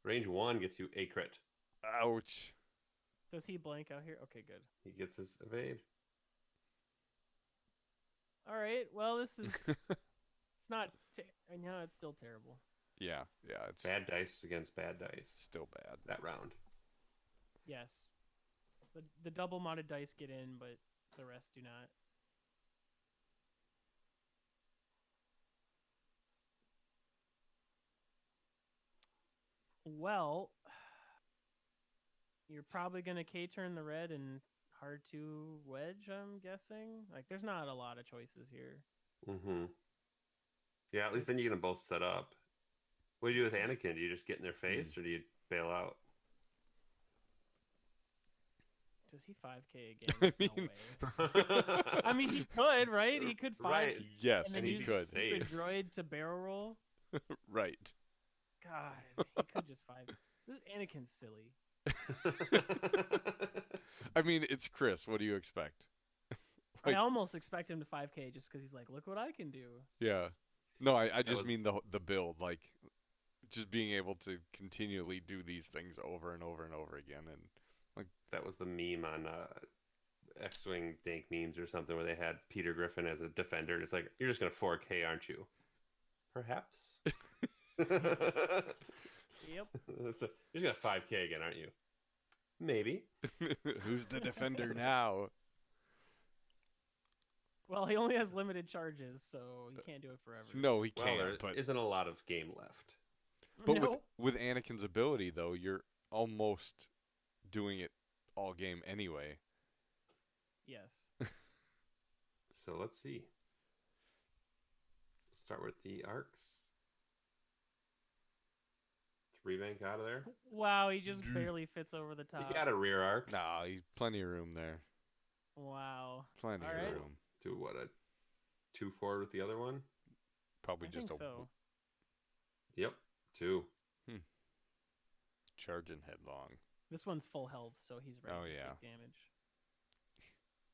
range 1 gets you a crit. Ouch. Does he blank out here? Okay, good. He gets his evade. All right. Well, this is. It's not. I know it's still terrible. Yeah, it's Bad dice against bad dice still bad. that round. Yes. The double modded dice get in, but the rest do not. Well, you're probably gonna K-turn the red and hard to wedge, I'm guessing. Like, there's not a lot of choices here. Mm-hmm. Yeah, at least then you get them both set up. What do you do with Anakin? Do you just get in their face, or do you bail out? Does he 5K again? I No mean- way. I mean, he could, right? He could 5 Right. Yes, and then he use could. the stupid droid to barrel roll. Right. God, he could just 5. This Anakin's silly. I mean, it's Chris. What do you expect? I Like- almost expect him to 5K just because he's like, look what I can do. Yeah. No, I just was- mean the build, like just being able to continually do these things over and over and over again, and That was the meme on X-Wing dank memes or something where they had Peter Griffin as a defender. It's like, you're just going to 4K, aren't you? Perhaps. Yep. You're just going to 5K again, aren't you? Maybe. who's the defender now? Well, he only has limited charges, so he can't do it forever. No, he Well, can't. there But isn't a lot of game left. No. with Anakin's ability, though, you're almost doing it all game anyway. Yes. So let's see. Start with the arcs. 3 bank out of there. Wow, he just barely fits over the top. You got a rear arc. Nah, he's plenty of room there. Wow. Plenty All of right. room. Do what, a 2 forward with the other one? Probably I just think a so. Yep, 2. charging headlong. This one's full health, so he's ready Oh, to yeah. take damage.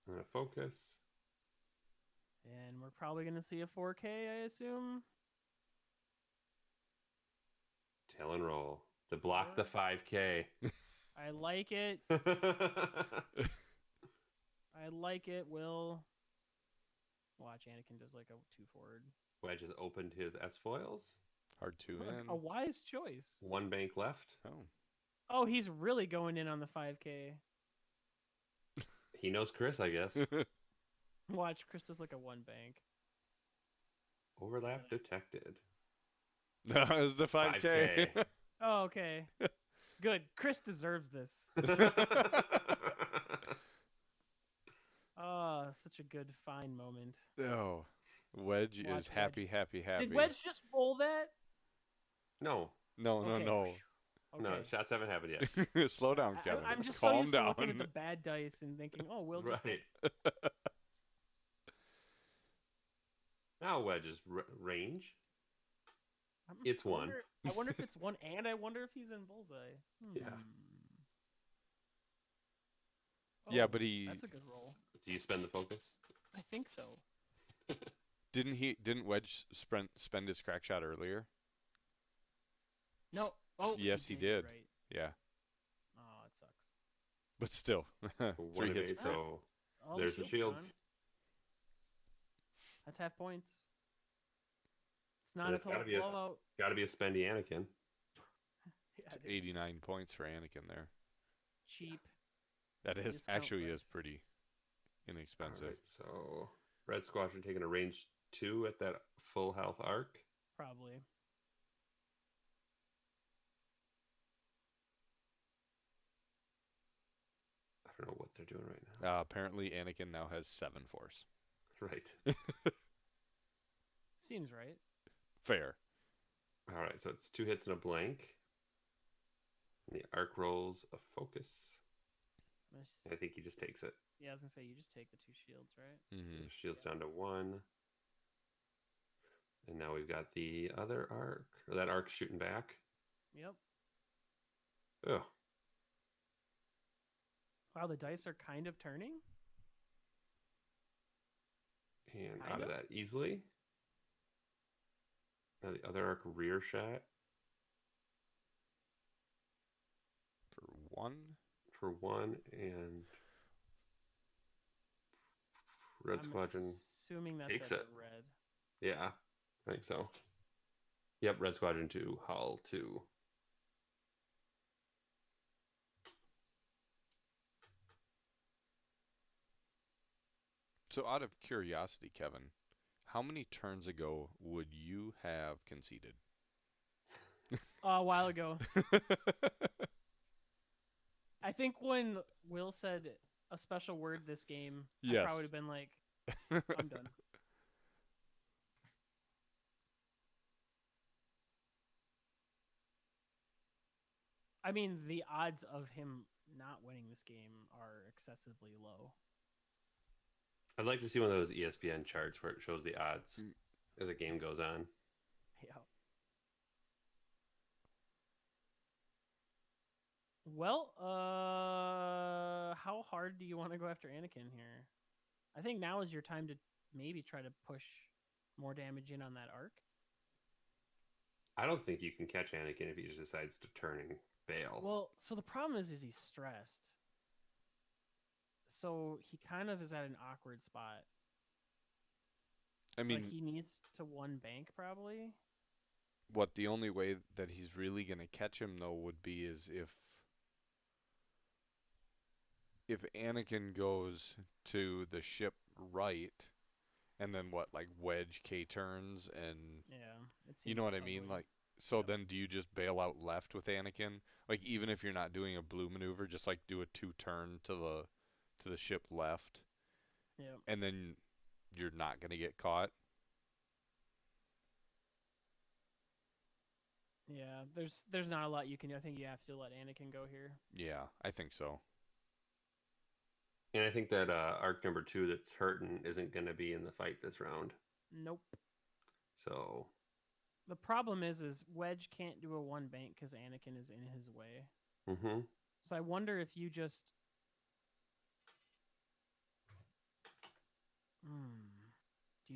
I'm gonna focus. And we're probably going to see a 4K, I assume. Tail and roll. To block the 5K. I like it. Wedge I like it, Will. Watch, Anakin does like a 2 forward. has opened his S foils. Hard to in. A wise choice. 1 bank left. Oh. Oh, he's really going in on the 5K. He knows Chris, I guess. Watch, Chris does like a 1 bank. Overlap detected. That was the 5K. Oh, okay. Good. Chris deserves this. Oh, such a good fine moment. Oh, Wedge Watch is happy, happy, happy. Did Wedge just roll that? No. No, Okay. no, Okay. No, shots haven't happened yet. no. Slow down, Kevin. I'm just so Calm used to down. looking at the bad dice and thinking, oh, Will just Right. Now Wedge's range. It's 1. I wonder if it's 1, and I wonder if he's in bullseye. Yeah. Yeah, Oh, but he That's a good roll. Do you spend the focus? I think so. didn't Wedge spend his crack shot earlier? No. Oh. Yes, he you're did. Right. Yeah, Oh, it sucks. but still, 3 hits. evade, so Oh, there's the shield's shields. gone. That's half points. It's And not a it's gotta total be a- blowout. Got to be a spendy Anakin. Yeah, It's it is. 89 points for Anakin there. Cheap. That is Discount actually is price. pretty inexpensive. Alright, so Red Squadron taking a range 2 at that full health arc. Probably. I don't know what they're doing right now. Apparently, Anakin now has 7 force. Right. Seems right. Fair. All right, so it's 2 hits and a blank. And the arc rolls a focus. I think he just takes it. Yeah, I was gonna say you just take the 2 shields, right? Mm-hmm. Shields down to 1. And now we've got the other arc. Or that arc shooting back. Yep. Oh. Wow, the dice are kind of turning. And out Kinda? of that easily. Now the other arc rear shot. For 1. For 1, and Red I'm Squadron assuming that's takes at it. red. Yeah, I think so. Yep, Red Squadron 2, Hull 2. So out of curiosity, Kevin, how many turns ago would you have conceded? A while ago. I think when Will said a special word this game, I probably would have been like, I'm done. I mean, the odds of him not winning this game are excessively low. I'd like to see one of those ESPN charts where it shows the odds as the game goes on. Yeah. Well, how hard do you want to go after Anakin here? I think now is your time to maybe try to push more damage in on that arc. I don't think you can catch Anakin if he just decides to turn and bail. Well, so the problem is he's stressed. So he kind of is at an awkward spot. I mean, like he needs to 1 bank probably. what the only way that he's really going to catch him though would be is if Anakin goes to the ship right and then what, like wedge K turns and Yeah, it seems you know what I mean? ugly. Like, so Yep. then do you just bail out left with Anakin? Like, even if you're not doing a blue maneuver, just like do a 2-turn to the ship left, Yep. and then you're not gonna get caught. Yeah, there's not a lot you can do. I think you have to let Anakin go here. Yeah, I think so. And I think that arc number 2 that's hurting isn't going to be in the fight this round. Nope. So The problem is Wedge can't do a 1 bank because Anakin is in his way. Mm-hmm. So I wonder if you just. Do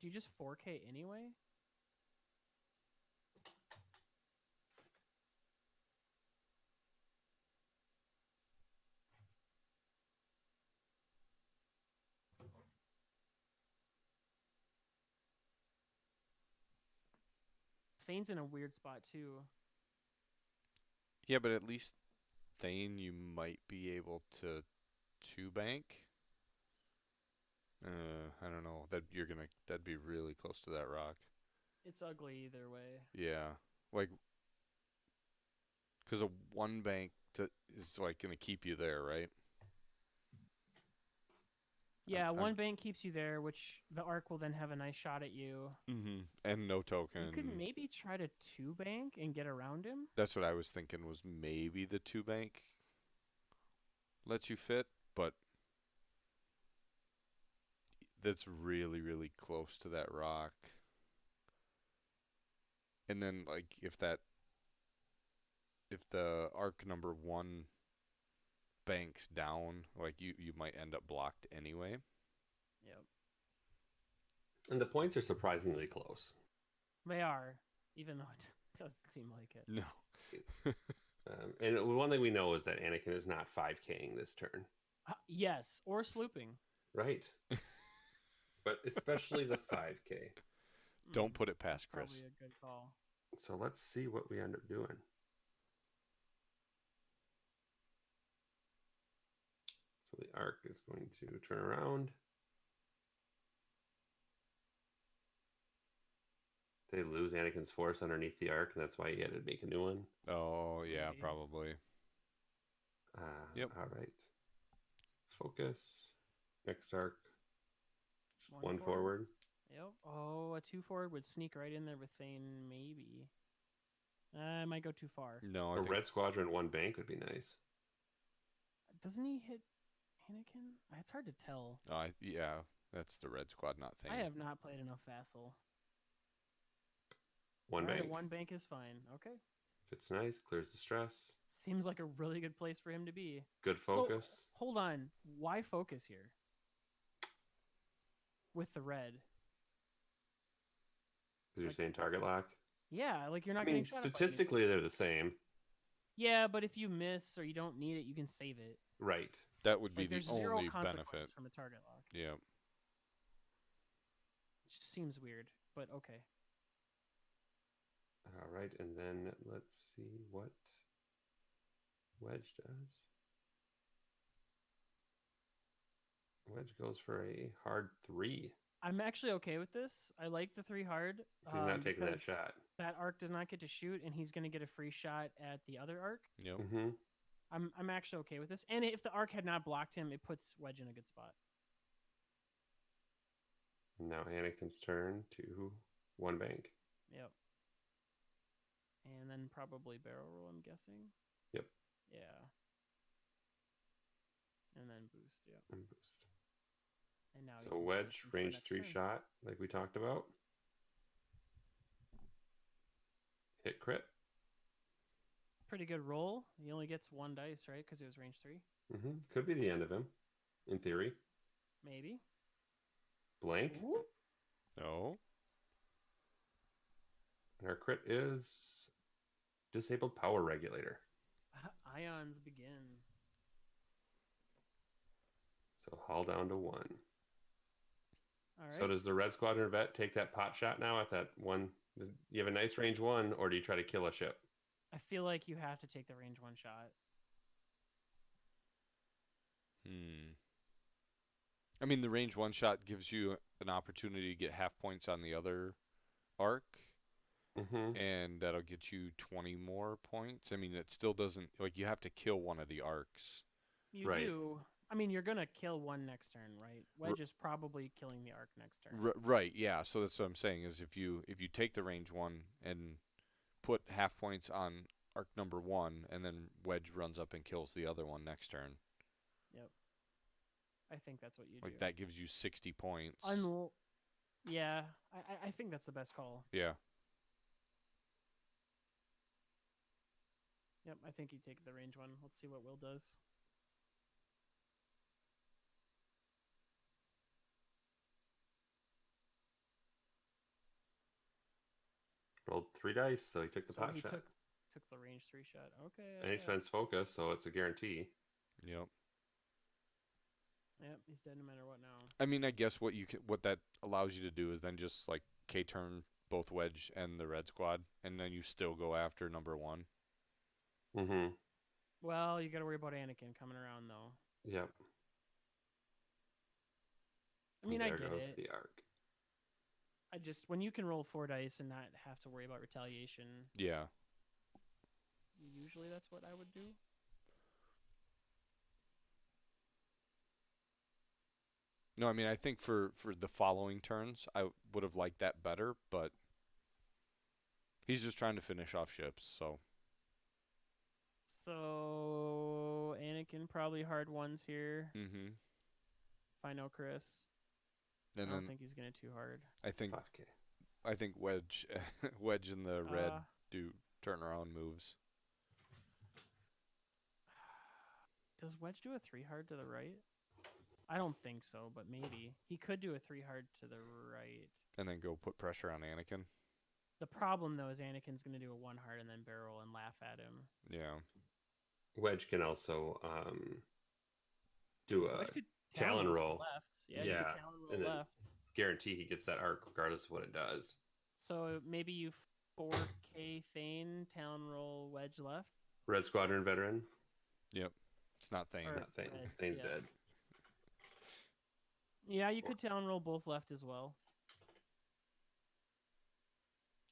you just 4K anyway? Thane's in a weird spot too. Yeah, but at least Thane, you might be able to 2-bank. I don't know. That'd be really close to that rock. It's ugly either way. Yeah, like, because a 1-bank is like gonna keep you there, right? Yeah, 1 bank keeps you there, which the arc will then have a nice shot at you. Mm-hmm. And no token. You could maybe try to 2 bank and get around him. That's what I was thinking, was maybe the 2-bank lets you fit, but that's really, really close to that rock. And then, like, if the arc number 1 banks down, like, you might end up blocked anyway. Yep. And the points are surprisingly close. They are, even though it doesn't seem like it. No. And one thing we know is that Anakin is not 5K'ing this turn. Yes, or slooping. Right. But especially the 5K. Don't put it past Chris. Probably a good call. So let's see what we end up doing. So the arc is going to turn around. They lose Anakin's force underneath the arc, and that's why he had to make a new one. Oh, yeah, Maybe. probably. Yep. All right. Focus. Next arc. One forward. Yep. Oh, a 2 forward would sneak right in there with Thane, maybe. I might go too far. No, A Red Squadron 1 bank would be nice. Doesn't he hit Anakin? It's hard to tell. Yeah, that's the red squad not I Thane. have not played enough Vassal. One All right, bank. one bank is fine. Okay. Fits nice. Clears the stress. Seems like a really good place for him to be. Good So, focus. hold on. Why focus here? With the red. Because you're Like- saying target lock. Yeah, like you're not I mean, getting shot at by anything. statistically, they're the same. Yeah, but if you miss or you don't need it, you can save it. Right. That would be Like the there's zero only consequence benefit. from a target lock. Yeah. Which seems weird, but okay. All right, and then let's see what Wedge does. Wedge goes for a hard 3. I'm actually okay with this. I like the 3 hard. He's not taking that because shot. That arc does not get to shoot, and he's going to get a free shot at the other arc. Yep. Mm-hmm. I'm actually okay with this. And if the arc had not blocked him, it puts Wedge in a good spot. Now Anakin's turn to one bank. Yep. And then probably barrel roll, I'm guessing. Yep. Yeah. And then boost, yep. And boost. And now So he's in Wedge, position for range next 3 turn. shot, like we talked about. Hit crit. Pretty good roll. He only gets 1 dice, right? Because it was range 3. Mm-hmm. Could be the end of him, in theory. Maybe. Blank. Ooh. No. And our crit is disabled power regulator. Ions begin. So haul down to 1. All right. So does the Red Squadron vet take that pot shot now at that one? You have a nice range 1, or do you try to kill a ship? I feel like you have to take the range 1 shot. I mean, the range 1 shot gives you an opportunity to get half points on the other arc, Mm-hmm. and that'll get you 20 more points. I mean, it still doesn't, like, you have to kill one of the arcs. You Right. do. I mean, you're gonna kill one next turn, right? Wedge is probably killing the arc next turn. Right, yeah. So that's what I'm saying is if you take the range 1 and put half points on arc number 1, and then Wedge runs up and kills the other one next turn. Yep. I think that's what you Like do. that gives you 60 points. Yeah, I think that's the best call. Yeah. Yep, I think you take the range 1. Let's see what Will does. Rolled 3 dice, so he took the So pot he shot. took the range 3 shot. Okay. And he okay. spends focus, so it's a guarantee. Yep. Yep, he's dead no matter what now. I mean, I guess what that allows you to do is then just like K-turn both Wedge and the Red Squad, and then you still go after number 1. Mm-hmm. Well, you got to worry about Anakin coming around though. Yep. I mean, I there get goes it. the arc. I just when you can roll 4 dice and not have to worry about retaliation, Yeah. usually that's what I would do. No, I mean, I think for the following turns, I would have liked that better, but he's just trying to finish off ships, so. So Anakin probably hard ones here. Mm-hmm. If I know Chris, And I don't then think he's gonna too hard. I think Wedge Wedge and the red Uh, do turnaround moves. Does Wedge do a 3 hard to the right? I don't think so, but maybe he could do a 3 hard to the right. And then go put pressure on Anakin. The problem though is Anakin's gonna do a 1 hard and then barrel and laugh at him. Yeah. Wedge can also do a Wedge could talon roll. left. Yeah, Yeah, you could talon roll and then left. guarantee he gets that arc regardless of what it does. So maybe you 4K Thane, talon roll Wedge left. Red Squadron veteran. Yep. It's not Thane. Or- Not Thane. Red, Thane's yeah. dead. Yeah, you could talon roll both left as well.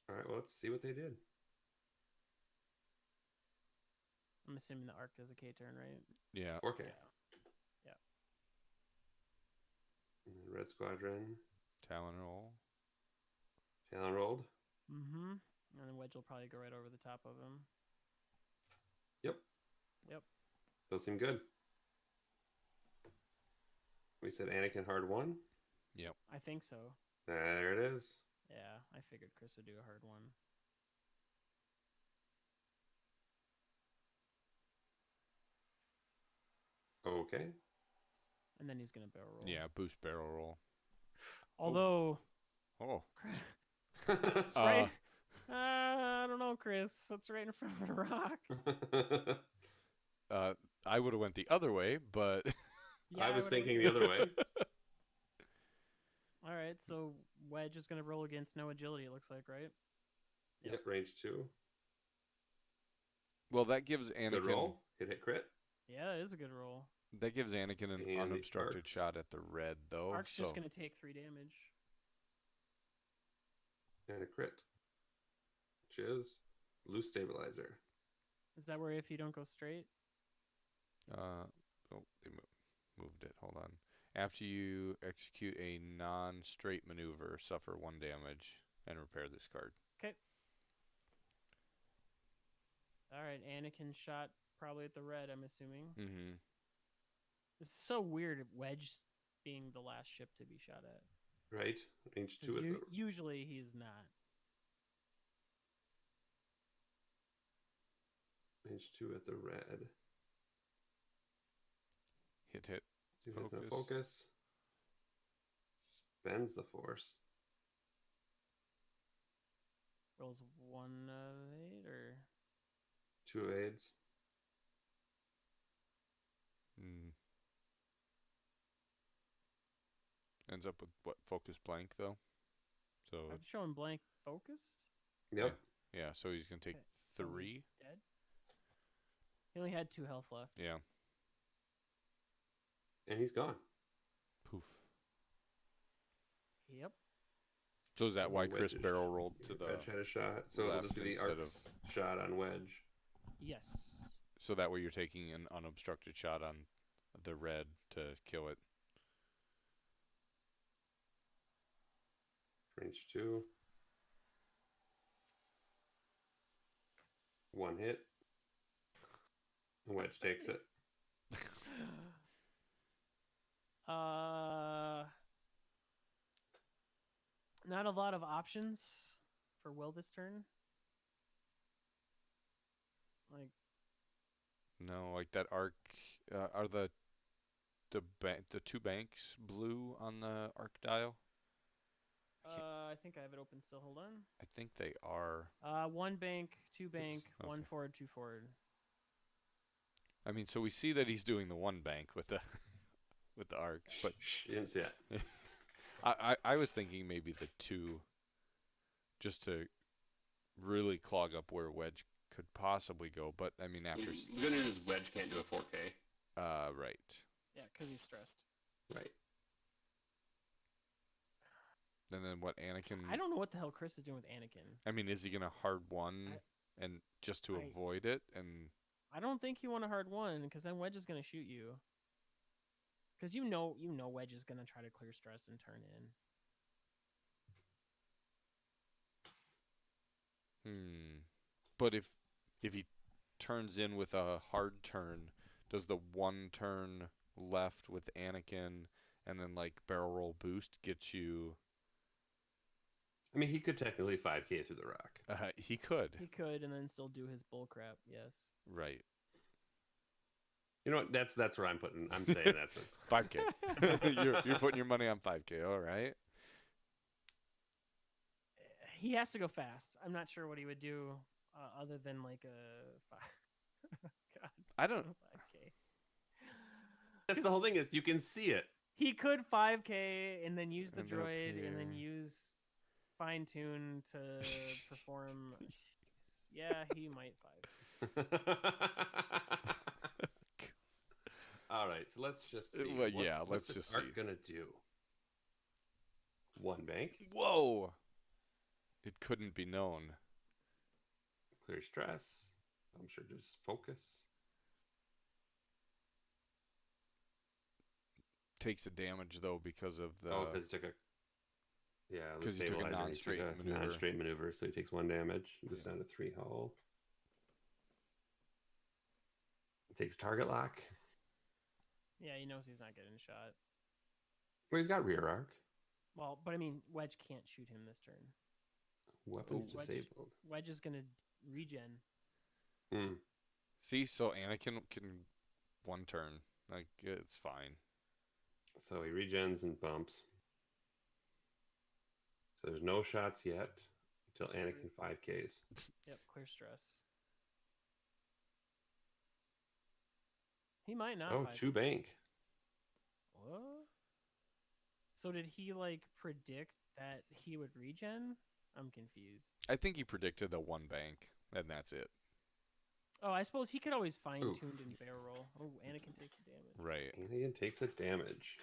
All right, well, let's see what they did. I'm assuming the arc does a K turn, right? Yeah. Okay. Yeah. And then Red Squadron. Talon roll. Talon rolled. Mm-hmm. And then Wedge will probably go right over the top of him. Yep. Yep. Those seem good. We said Anakin hard 1. Yep. I think so. There it is. Yeah, I figured Chris would do a hard one. Okay. And then he's going to barrel roll. Yeah, boost barrel roll. Although... Oh. It's right... I don't know, Chris. That's right in front of the rock. I would have went the other way, but... Yeah, I was thinking the other way. All right, so Wedge is going to roll against no agility, it looks like, right? Yep, range 2. Well, that gives Good Anakin... roll. Hit crit. Yeah, that is a good roll. That gives Anakin an And the unobstructed arcs. shot at the red, though. Ark's so just going to take 3 damage. And a crit. Which is loose stabilizer. Is that where if you don't go straight? Oh, they moved it. Hold on. After you execute a non-straight maneuver, suffer 1 damage and repair this card. Okay. All right, Anakin shot probably at the red, I'm assuming. Mm-hmm. This is so weird, Wedge being the last ship to be shot at. Right? Range 2 at the... Usually he's not. Range 2 at the red. Hit. 2 hits and a focus. Spends the force. Rolls 1 of 8 or 2 evades. Ends up with what? Focus blank though. So I'm showing blank focus. Yep. yeah. So he's gonna take Okay, so 3. he's dead. He only had 2 health left. Yeah. And he's gone. Poof. Yep. So is that why Chris Wedge barrel rolled to the? Wedge had a shot. So it'll left just be the instead arcs shot on Wedge. Yes. So that way you're taking an unobstructed shot on the red to kill it. Range 2. 1 hit. And Wedge takes it. Not a lot of options for Will this turn. Like, No, like that arc. Are the 2 banks blue on the arc dial? I think I have it open still. Hold on. I think they are. 1 bank, 2 bank, Okay. 1 forward, 2 forward. I mean, so we see that he's doing the 1 bank with the with the arc, but You didn't see it. I was thinking maybe the 2, just to really clog up where Wedge could possibly go. But I mean, after The good news is Wedge can't do a 4K. right. Yeah, because he's stressed. Right. And then what Anakin? I don't know what the hell Chris is doing with Anakin. I mean, is he gonna hard 1 and just to avoid it? And I don't think you want a hard 1 because then Wedge is gonna shoot you. Because you know Wedge is gonna try to clear stress and turn in. But if he turns in with a hard turn, does the 1 turn left with Anakin and then like barrel roll boost get you? I mean, he could technically 5K through the rock. He could. He could, and then still do his bull crap. Yes. Right. You know what? That's where I'm putting. I'm saying that's 5K. you're putting your money on 5K. All right. He has to go fast. I'm not sure what he would do other than like a 5. God, I don't. 5K. That's the whole thing is you can see it. He could 5K and then use the And up droid and then here. use fine tune to perform. Yeah, he might 5. All right, so let's just see. Well, yeah, what's let's this just arc see. gonna do? 1 bank, Whoa. It couldn't be known. clear stress. I'm sure just focus. Takes a damage though because of the. Oh, because he took a. Yeah, the 'Cause he took a stabilizer, non-straight maneuver. Non-straight maneuver, so he takes 1 damage. Goes down to 3 hull. Takes target lock. Yeah, he knows he's not getting shot. Well, he's got rear arc. Well, but I mean, Wedge can't shoot him this turn. Weapons Wedge- disabled. Wedge is gonna regen. Hmm. See, so Anakin can one turn. Like, it's fine. So he regens and bumps. So there's no shots yet until Anakin 5Ks. Yep, clear stress. He might not. Oh, 2 bank. What? So did he like predict that he would regen? I'm confused. I think he predicted a one bank, and that's it. Oh, I suppose he could always fine tuned and barrel roll. Oh, Anakin takes the damage. Right. Anakin takes a damage.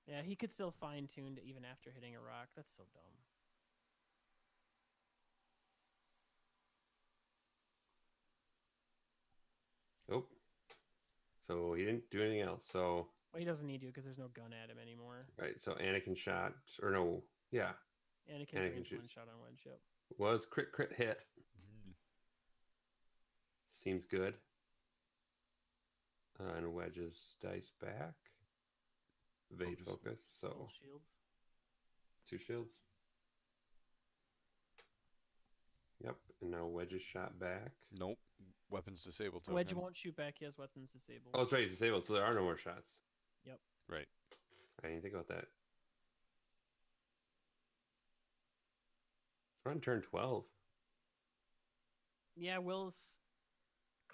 Yeah, he could still fine tuned even after hitting a rock. That's so dumb. Nope. So he didn't do anything else. So Well, he doesn't need to because there's no gun at him anymore. right. So Anakin shot, or no, yeah, Anakin's Anakin range shoots. one shot on Wedge. Yep. was crit hit. Seems good. And Wedge's dice back. Evade focus. So Little shields. 2 shields. Yep. And now Wedge is shot back. Nope. Weapons disabled token. Wedge won't shoot back. He has weapons disabled. Oh, that's right. He's disabled, so there are no more shots. Yep. Right. I didn't think about that. We're on turn 12. Yeah, Will's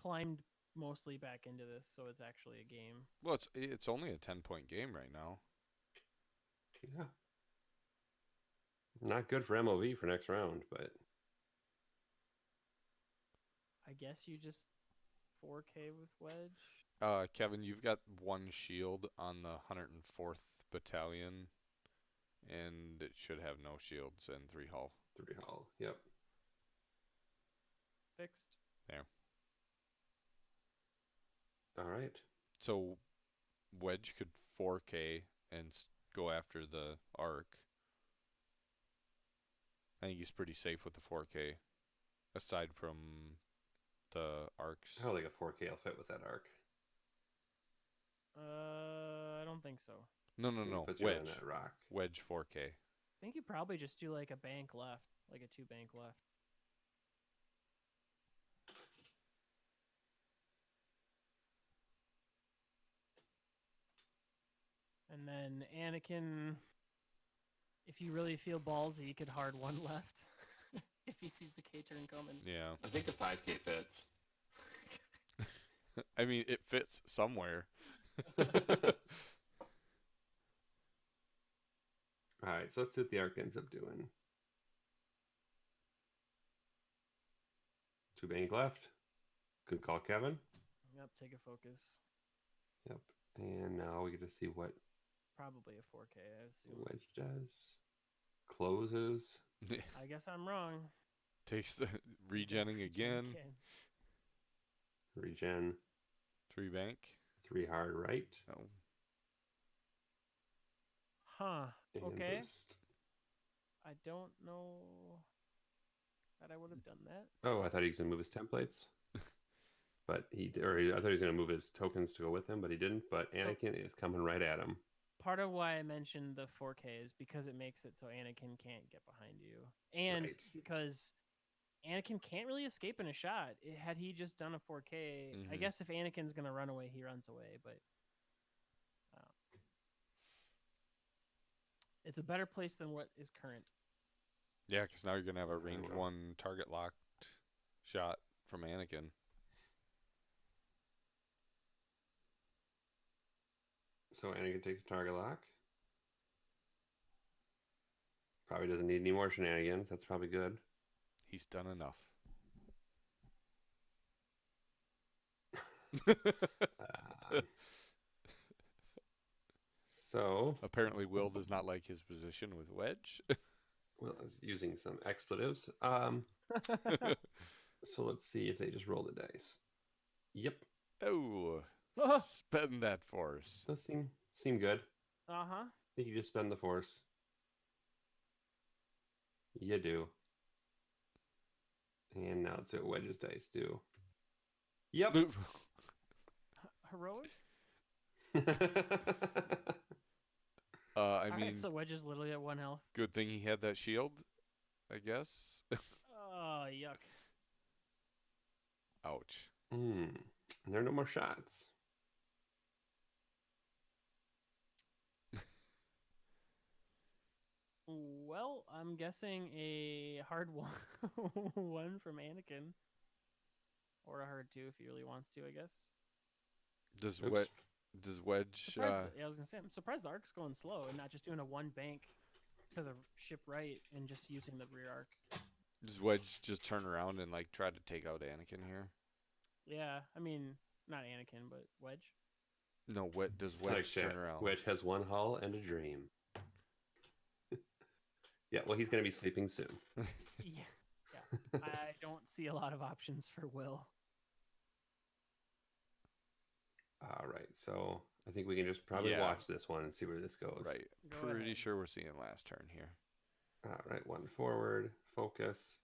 climbed mostly back into this, so it's actually a game. Well, it's only a 10-point game right now. Yeah. Not good for MOV for next round, but I guess you just 4K with Wedge. Kevin, you've got 1 shield on the 104th Battalion, and it should have no shields and 3 hull. 3 hull. Yep. Fixed. There. All right. So Wedge could 4K and go after the arc. I think he's pretty safe with the 4K, aside from the arcs. I don't think a 4K will fit with that arc. I don't think so. No. Puts you on Wedge. that rock. Wedge 4K. I think you probably just do like a bank left, like a 2 bank left. And then Anakin, if you really feel ballsy, you could hard 1 left. If he sees the K turn coming. Yeah. I think the 5K fits. I mean, it fits somewhere. All right, so let's see what the arc ends up doing. 2 bank left. Good call, Kevin. Yep, take a focus. Yep. And now we get to see what Probably a 4K, I assume. Wedge does. Closes. I guess I'm wrong. Takes the regenning again. Regen. 3 bank. 3 hard right. Oh. Huh. And Okay. boost. I don't know that I would have done that. Oh, I thought he was going to move his templates. But I thought he was going to move his tokens to go with him, but he didn't. But So- Anakin is coming right at him. Part of why I mentioned the 4K is because it makes it so Anakin can't get behind you. And Right. because Anakin can't really escape in a shot. Had he just done a 4K, I Mhm. guess if Anakin's going to run away, he runs away. But it's a better place than what is current. Yeah, because now you're going to have a range will. 1 target locked shot from Anakin. So Anakin takes a target lock. Probably doesn't need any more shenanigans. That's probably good. He's done enough. So, Apparently, Will does not like his position with Wedge. well, I was using some expletives. So let's see if they just roll the dice. Yep, Oh, spend that force. those seem good. Uh-huh. I think you just spend the force. You do. And now let's see what Wedge's dice do. Yep. Heroic? I All mean, right, so Wedge is literally at 1 health. good thing he had that shield, I guess. Oh, yuck. Ouch. And there are no more shots. Well, I'm guessing a hard one, one from Anakin, or a hard 2 if he really wants to, I guess. Does Oops. Wedge? I was gonna say, I'm surprised the arc's going slow and not just doing a 1 bank to the ship right and just using the rear arc. Does Wedge just turn around and like try to take out Anakin here? Yeah, I mean, not Anakin, but Wedge. No, does Like Wedge turn chat, around? Wedge has one hull and a dream. Yeah, well, he's going to be sleeping soon. Yeah, I don't see a lot of options for Will. All right, so I think we can just probably Yeah. watch this one and see where this goes. Right. Go Pretty ahead. sure we're seeing last turn here. All right, 1 forward, focus.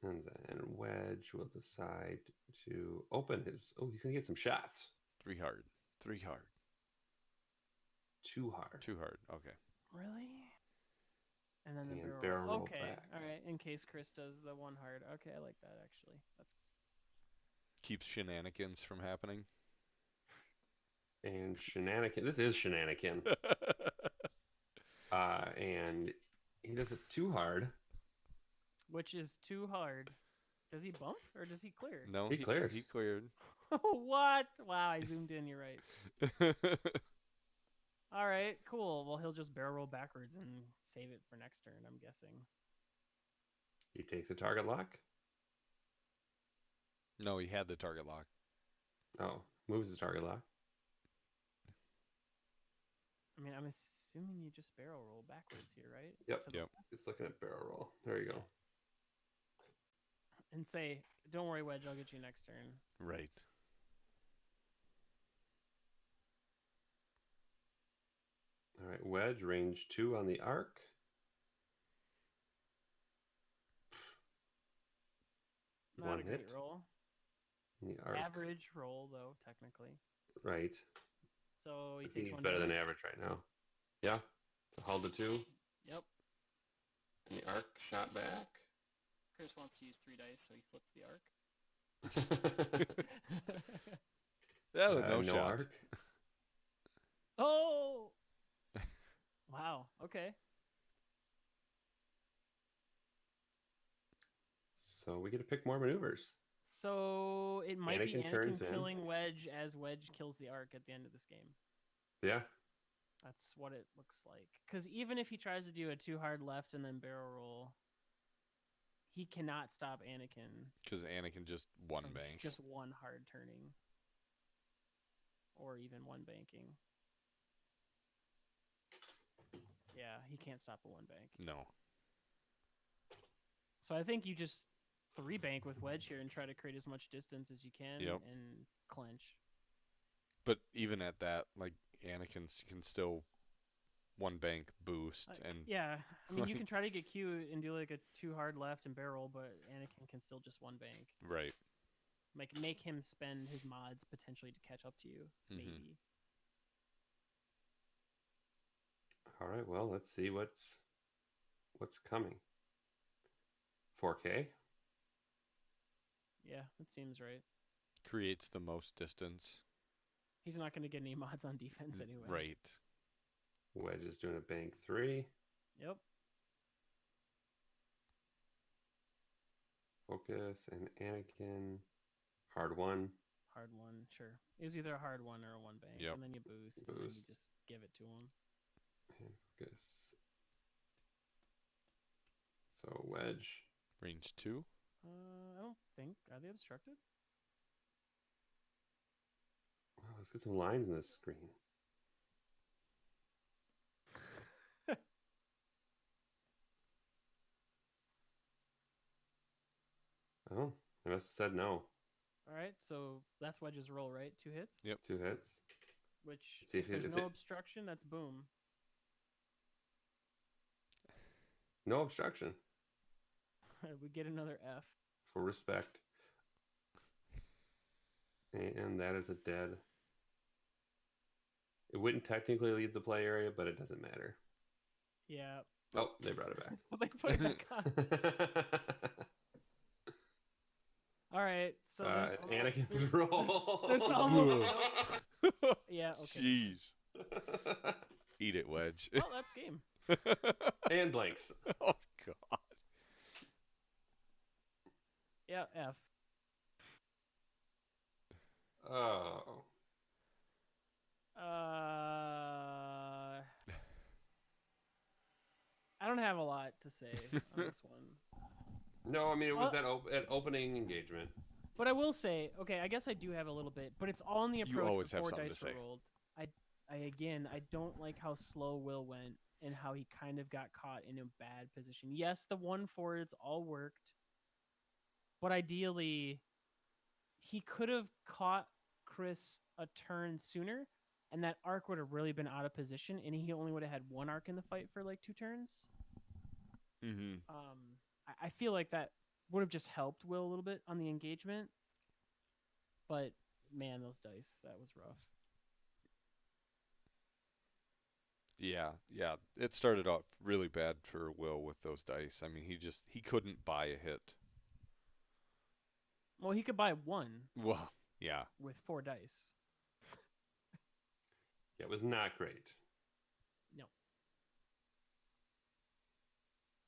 And then Wedge will decide to open his... Oh, he's going to get some shots. 3 hard. 3 hard. 2 hard. 2 hard. Okay. Really? And then the And barrel. barrel roll Okay, back. all right. In case Chris does the 1 hard. Okay, I like that actually. That's Keeps shenanigans from happening. And shenanigan. This is shenanigan. And he does it 2 hard. which is too hard. Does he bump or does he clear? No, He clears. He cleared. What? Wow, I zoomed in. You're right. All right, cool. Well, he'll just barrel roll backwards and save it for next turn, I'm guessing. He takes a target lock. No, he had the target lock. Oh, moves his target lock. I mean, I'm assuming you just barrel roll backwards here, right? Yep. To the Yep. Just looking at barrel roll. There you go. And say, don't worry, Wedge, I'll get you next turn. Right. All right, Wedge, range 2 on the arc. Not One a great hit. roll. On the arc. Average roll, though, technically. Right. So he I think takes he's 1 better than damage. average right now. Yeah. So hull to 2. Yep. And the arc shot back. Chris wants to use 3 dice, so he flips the arc. That was no no shot. arc. Oh! Wow, okay. So we get to pick more maneuvers. So it might be Anakin turns Anakin in. killing Wedge as Wedge kills the arc at the end of this game. Yeah. That's what it looks like. Because even if he tries to do a 2 hard left and then barrel roll, he cannot stop Anakin Because Anakin just one from bank. just 1 hard turning. Or even 1 banking. Yeah, he can't stop a 1 bank. No. So I think you just 3 bank with Wedge here and try to create as much distance as you can Yep. and clench. But even at that, like Anakin can still 1 bank boost and Yeah, I mean, you like- can try to get Q and do like a 2 hard left and barrel, but Anakin can still just 1 bank. right. Make him spend his mods potentially to catch up to you, maybe. All right. Well, let's see what's coming. 4K. Yeah, that seems right. Creates the most distance. He's not going to get any mods on defense anyway. Right. Wedge is doing a bank 3. Yep. Focus and Anakin. Hard 1. Hard 1, sure. It was either a hard 1 or a 1 bank, Yep. and then you boost, and then you Boost. just give it to him. And focus. So Wedge. Range 2. I don't think. Are they obstructed? Wow, let's get some lines in this screen. Oh, I must have said no. All right, so that's Wedge's roll, right? 2 hits? Yep. 2 hits. Which, See if if there's it's no it- obstruction, that's boom. No obstruction. We get another F. For respect. And that is a dead. It wouldn't technically leave the play area, but it doesn't matter. Yeah. Oh, they brought it back. They put it back on. All right. So there's Anakin's roll. There's almost yeah. Okay. Jeez. Eat it, Wedge. Well, that's game. And blanks. Oh, God. Yeah. F. Oh. I don't have a lot to say on this one. No, I mean, it was an opening engagement. But I will say, okay, I guess I do have a little bit, but it's all in the approach always have before something to dice were say. rolled. I don't like how slow Will went and how he kind of got caught in a bad position. Yes, the 1-4s all worked, but ideally, he could have caught Chris a turn sooner, and that arc would have really been out of position, and he only would have had one arc in the fight for like 2 turns. Mm-hmm. I feel like that would have just helped Will a little bit on the engagement, but man, those dice, that was rough. Yeah. It started off really bad for Will with those dice. I mean, he couldn't buy a hit. Well, he could buy 1. Well, yeah. With 4 dice. Yeah, it was not great. No.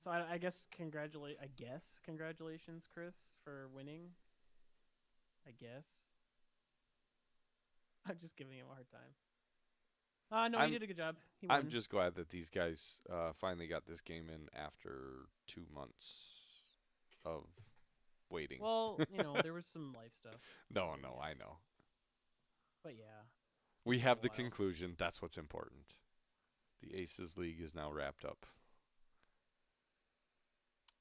So I guess congratulations, Chris, for winning. I guess. I'm just giving him a hard time. No, he did a good job. He won. I'm just glad that these guys finally got this game in after 2 months of waiting. Well, there was some life stuff. No, I know. But yeah. We have the conclusion. That's what's important. The Aces League is now wrapped up.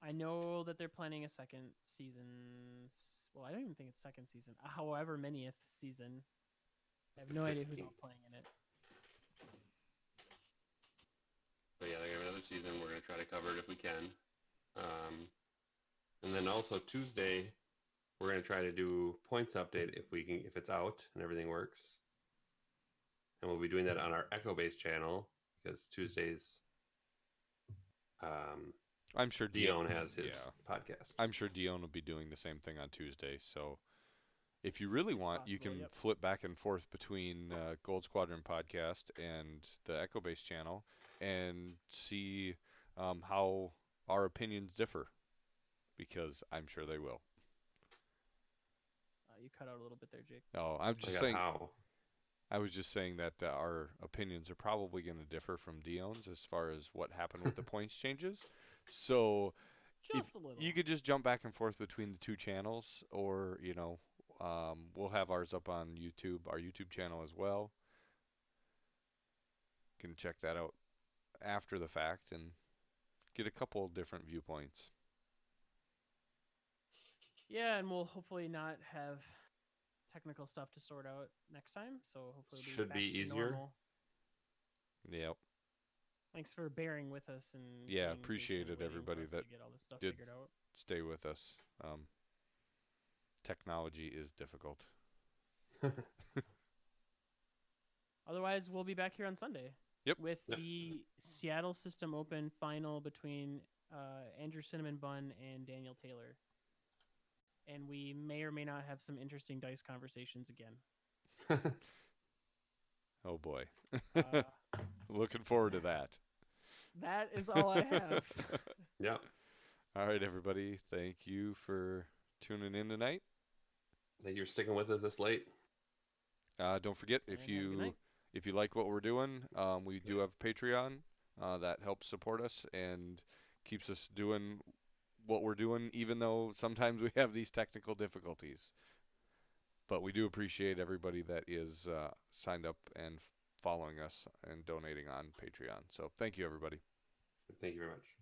I know that they're planning a second season. Well, I don't even think it's second season. However manyth season. I have no idea who's all playing in it. But yeah, they have another season. We're going to try to cover it if we can. And then also Tuesday, we're going to try to do points update if it's out and everything works. And we'll be doing that on our Echo-based channel because Tuesdays, I'm sure Dion has his podcast. I'm sure Dion will be doing the same thing on Tuesday. So if you really want, you can flip back and forth between Gold Squadron podcast and the Echo-based channel and see how our opinions differ, because I'm sure they will. You cut out a little bit there, Jake. No, I'm just saying. How? I was just saying that our opinions are probably going to differ from Dion's as far as what happened with the points changes. So just a little. You could just jump back and forth between the 2 channels, or we'll have ours up on YouTube, our YouTube channel as well. You can check that out after the fact and get a couple of different viewpoints. Yeah, and we'll hopefully not have technical stuff to sort out next time. So hopefully should be easier. Normal. Yep. Thanks for bearing with us and appreciated everybody that get all this stuff did figured out. Stay with us. Technology is difficult. Otherwise, we'll be back here on Sunday. Yep. With the Seattle System Open final between Andrew Cinnamon Bun and Daniel Taylor. And we may or may not have some interesting dice conversations again. Oh boy. Looking forward to that. That is all I have. Yeah. All right, everybody. Thank you for tuning in tonight. Thank you for sticking with us this late. Don't forget, if you like what we're doing, we do have Patreon that helps support us and keeps us doing what we're doing, even though sometimes we have these technical difficulties. But we do appreciate everybody that is signed up and following us and donating on Patreon. So thank you, everybody. Thank you very much.